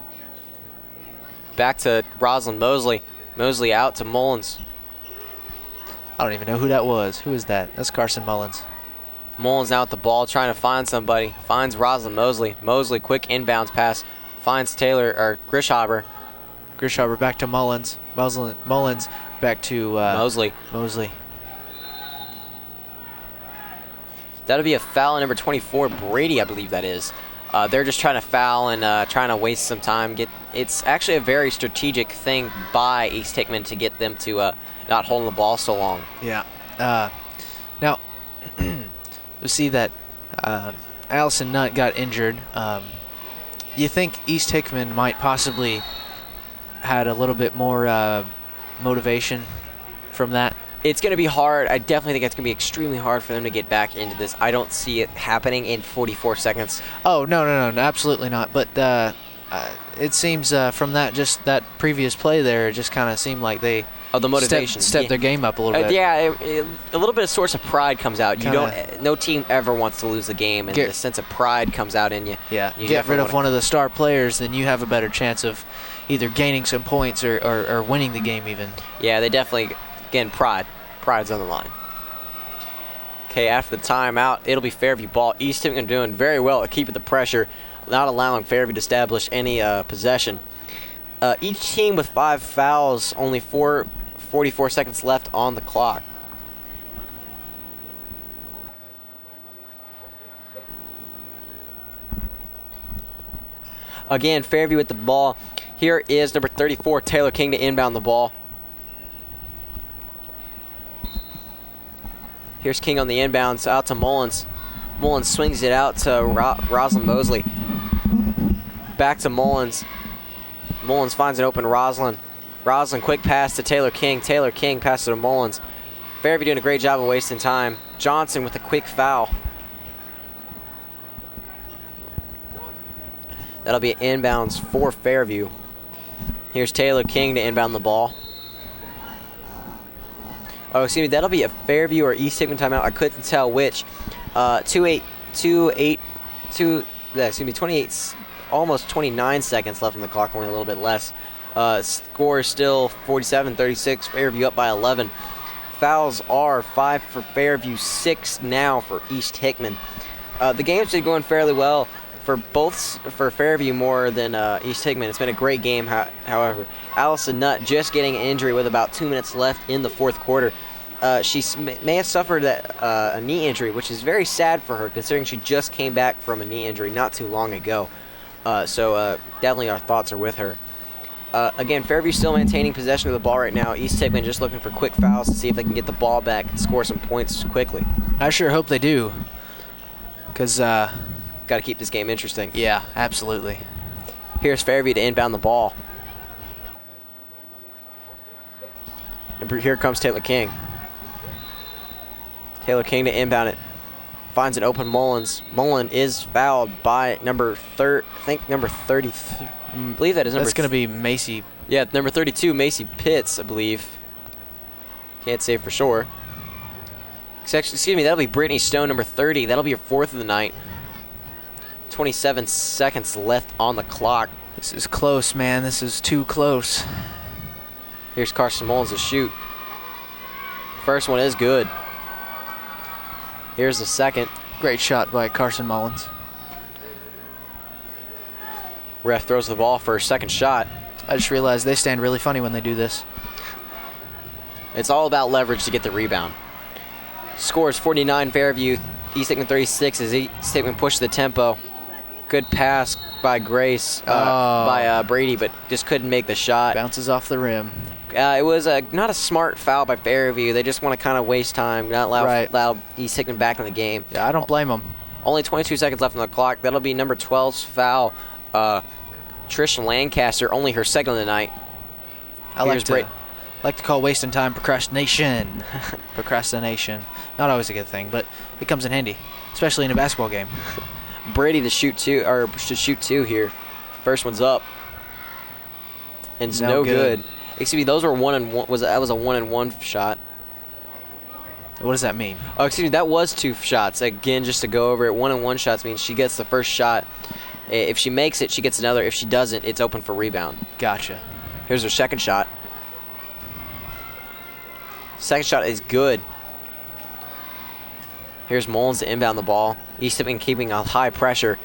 Back to Rosalind Mosley. Mosley out to Mullins. I don't even know who that was. Who is that? That's Carson Mullins. Mullins now with the ball, trying to find somebody. Finds Rosalind Mosley. Mosley, quick inbounds pass. Finds Grishauber. Grishauber back to Mullins. Mullins back to Mosley. That'll be a foul on number 24, Brady, I believe that is. They're just trying to foul and trying to waste some time. It's actually a very strategic thing by East Hickman to get them to not holding the ball so long. Yeah. Now, we see that Allison Nutt got injured. You think East Hickman might possibly had a little bit more motivation from that? It's going to be hard. I definitely think it's going to be extremely hard for them to get back into this. I don't see it happening in 44 seconds. Oh, no, absolutely not. But it seems from that previous play there, it just kind of seemed like they the motivation stepped their game up a little bit. Yeah, a little bit of source of pride comes out. No team ever wants to lose the game, and the sense of pride comes out in you. Yeah, you get rid of one of the star players, then you have a better chance of either gaining some points or winning the game even. Yeah, they definitely, again, pride's on the line. Okay, after the timeout, it'll be Fairview ball. East Hickman doing very well at keeping the pressure, not allowing Fairview to establish any possession. Each team with 5 fouls, only 44 seconds left on the clock. Again, Fairview with the ball. Here is number 34, Taylor King, to inbound the ball. Here's King on the inbounds, out to Mullins. Mullins swings it out to Rosalind Mosley. Back to Mullins. Mullins finds an open Rosalind. Rosalind, quick pass to Taylor King. Taylor King passes to Mullins. Fairview doing a great job of wasting time. Johnson with a quick foul. That'll be inbounds for Fairview. Here's Taylor King to inbound the ball. Oh, excuse me, that'll be a Fairview or East Hickman timeout. I couldn't tell which. 28, almost 29 seconds left on the clock, only a little bit less. Score is still 47-36, Fairview up by 11. Fouls are 5 for Fairview, 6 now for East Hickman. The game's been going fairly well for Fairview more than East Hickman. It's been a great game, however. Allison Nutt just getting an injury with about 2 minutes left in the fourth quarter. She may have suffered a knee injury, which is very sad for her, considering she just came back from a knee injury not too long ago. So definitely our thoughts are with her. Again, Fairview still maintaining possession of the ball right now. East Hickman just looking for quick fouls to see if they can get the ball back and score some points quickly. I sure hope they do, because got to keep this game interesting. Yeah, absolutely. Here's Fairview to inbound the ball. And here comes Taylor King. Taylor King to inbound it. Finds an open Mullins. Mullin is fouled by number 33. I believe that is number. That's going to be Macy. Yeah, number 32, Macy Pitts, I believe. Can't say for sure. Excuse me, that'll be Brittany Stone, number 30. That'll be your 4th of the night. 27 seconds left on the clock. This is close, man. This is too close. Here's Carson Mullins to shoot. First one is good. Here's the second. Great shot by Carson Mullins. Ref throws the ball for a second shot. I just realized they stand really funny when they do this. It's all about leverage to get the rebound. Score is 49 Fairview. East Hickman 36 as East Hickman pushes the tempo. Good pass by Grace, by Brady, but just couldn't make the shot. Bounces off the rim. It was not a smart foul by Fairview. They just want to kind of waste time, not allow East Hickman back in the game. Yeah, I don't blame them. Only 22 seconds left on the clock. That'll be number 12's foul. Trish Lancaster, only her second of the night. I like to call wasting time procrastination. Procrastination. Not always a good thing, but it comes in handy, especially in a basketball game. Brady to shoot two here. First one's up. And it's no good. Excuse me, those were 1-and-1. That was a 1-and-1 shot. What does that mean? Oh, excuse me, that was 2 shots. Again, just to go over it, 1-and-1 shots means she gets the first shot. If she makes it, she gets another. If she doesn't, it's open for rebound. Gotcha. Here's her second shot. Second shot is good. Here's Mullins to inbound the ball. East Hickman keeping a high pressure.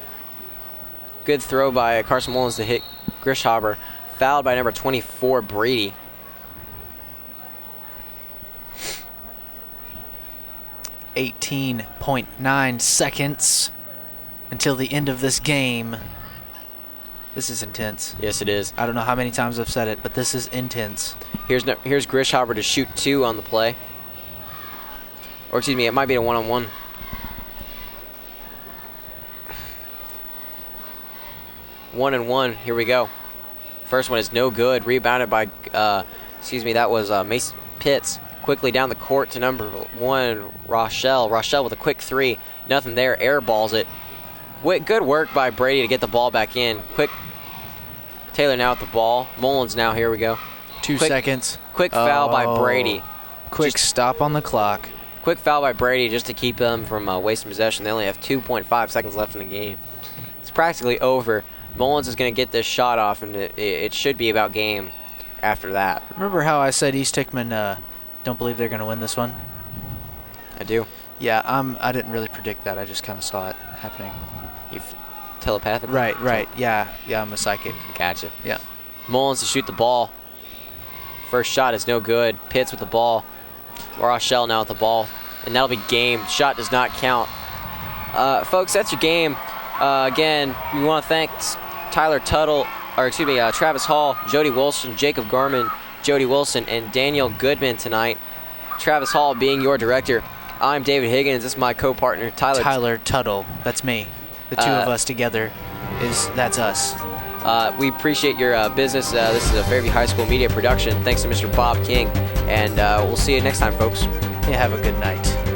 Good throw by Carson Mullins to hit Grishhaber. Fouled by number 24, Brady. .9 seconds until the end of this game. This is intense. Yes, it is. I don't know how many times I've said it, but this is intense. Here's Grishhaber to shoot 2 on the play. Or excuse me, it might be a 1-on-1. One-and-one. Here we go. First one is no good. Rebounded by, that was Mason Pitts. Quickly down the court to number 1, Rochelle. Rochelle with a quick 3. Nothing there. Airballs it. Good work by Brady to get the ball back in. Taylor now with the ball. Mullins now. Here we go. 2 seconds. Quick foul by Brady. Quick stop on the clock. Quick foul by Brady just to keep them from wasting possession. They only have 2.5 seconds left in the game. It's practically over. Mullins is going to get this shot off, and it should be about game after that. Remember how I said East Hickman don't believe they're going to win this one? I do. Yeah, I didn't really predict that. I just kind of saw it happening. You've telepathically? Right. Yeah, I'm a psychic. Gotcha. Yeah. Mullins to shoot the ball. First shot is no good. Pitts with the ball. Rochelle now with the ball. And that'll be game. Shot does not count. Folks, that's your game. Again, we want to thank Travis Hall, Jody Wilson, Jacob Garman, Jody Wilson, and Daniel Goodman tonight. Travis Hall being your director. I'm David Higgins. This is my co-partner, Tyler Tuttle. That's me. The two of us together that's us. We appreciate your business. This is a Fairview High School media production. Thanks to Mr. Bob King. And we'll see you next time, folks. Yeah, have a good night.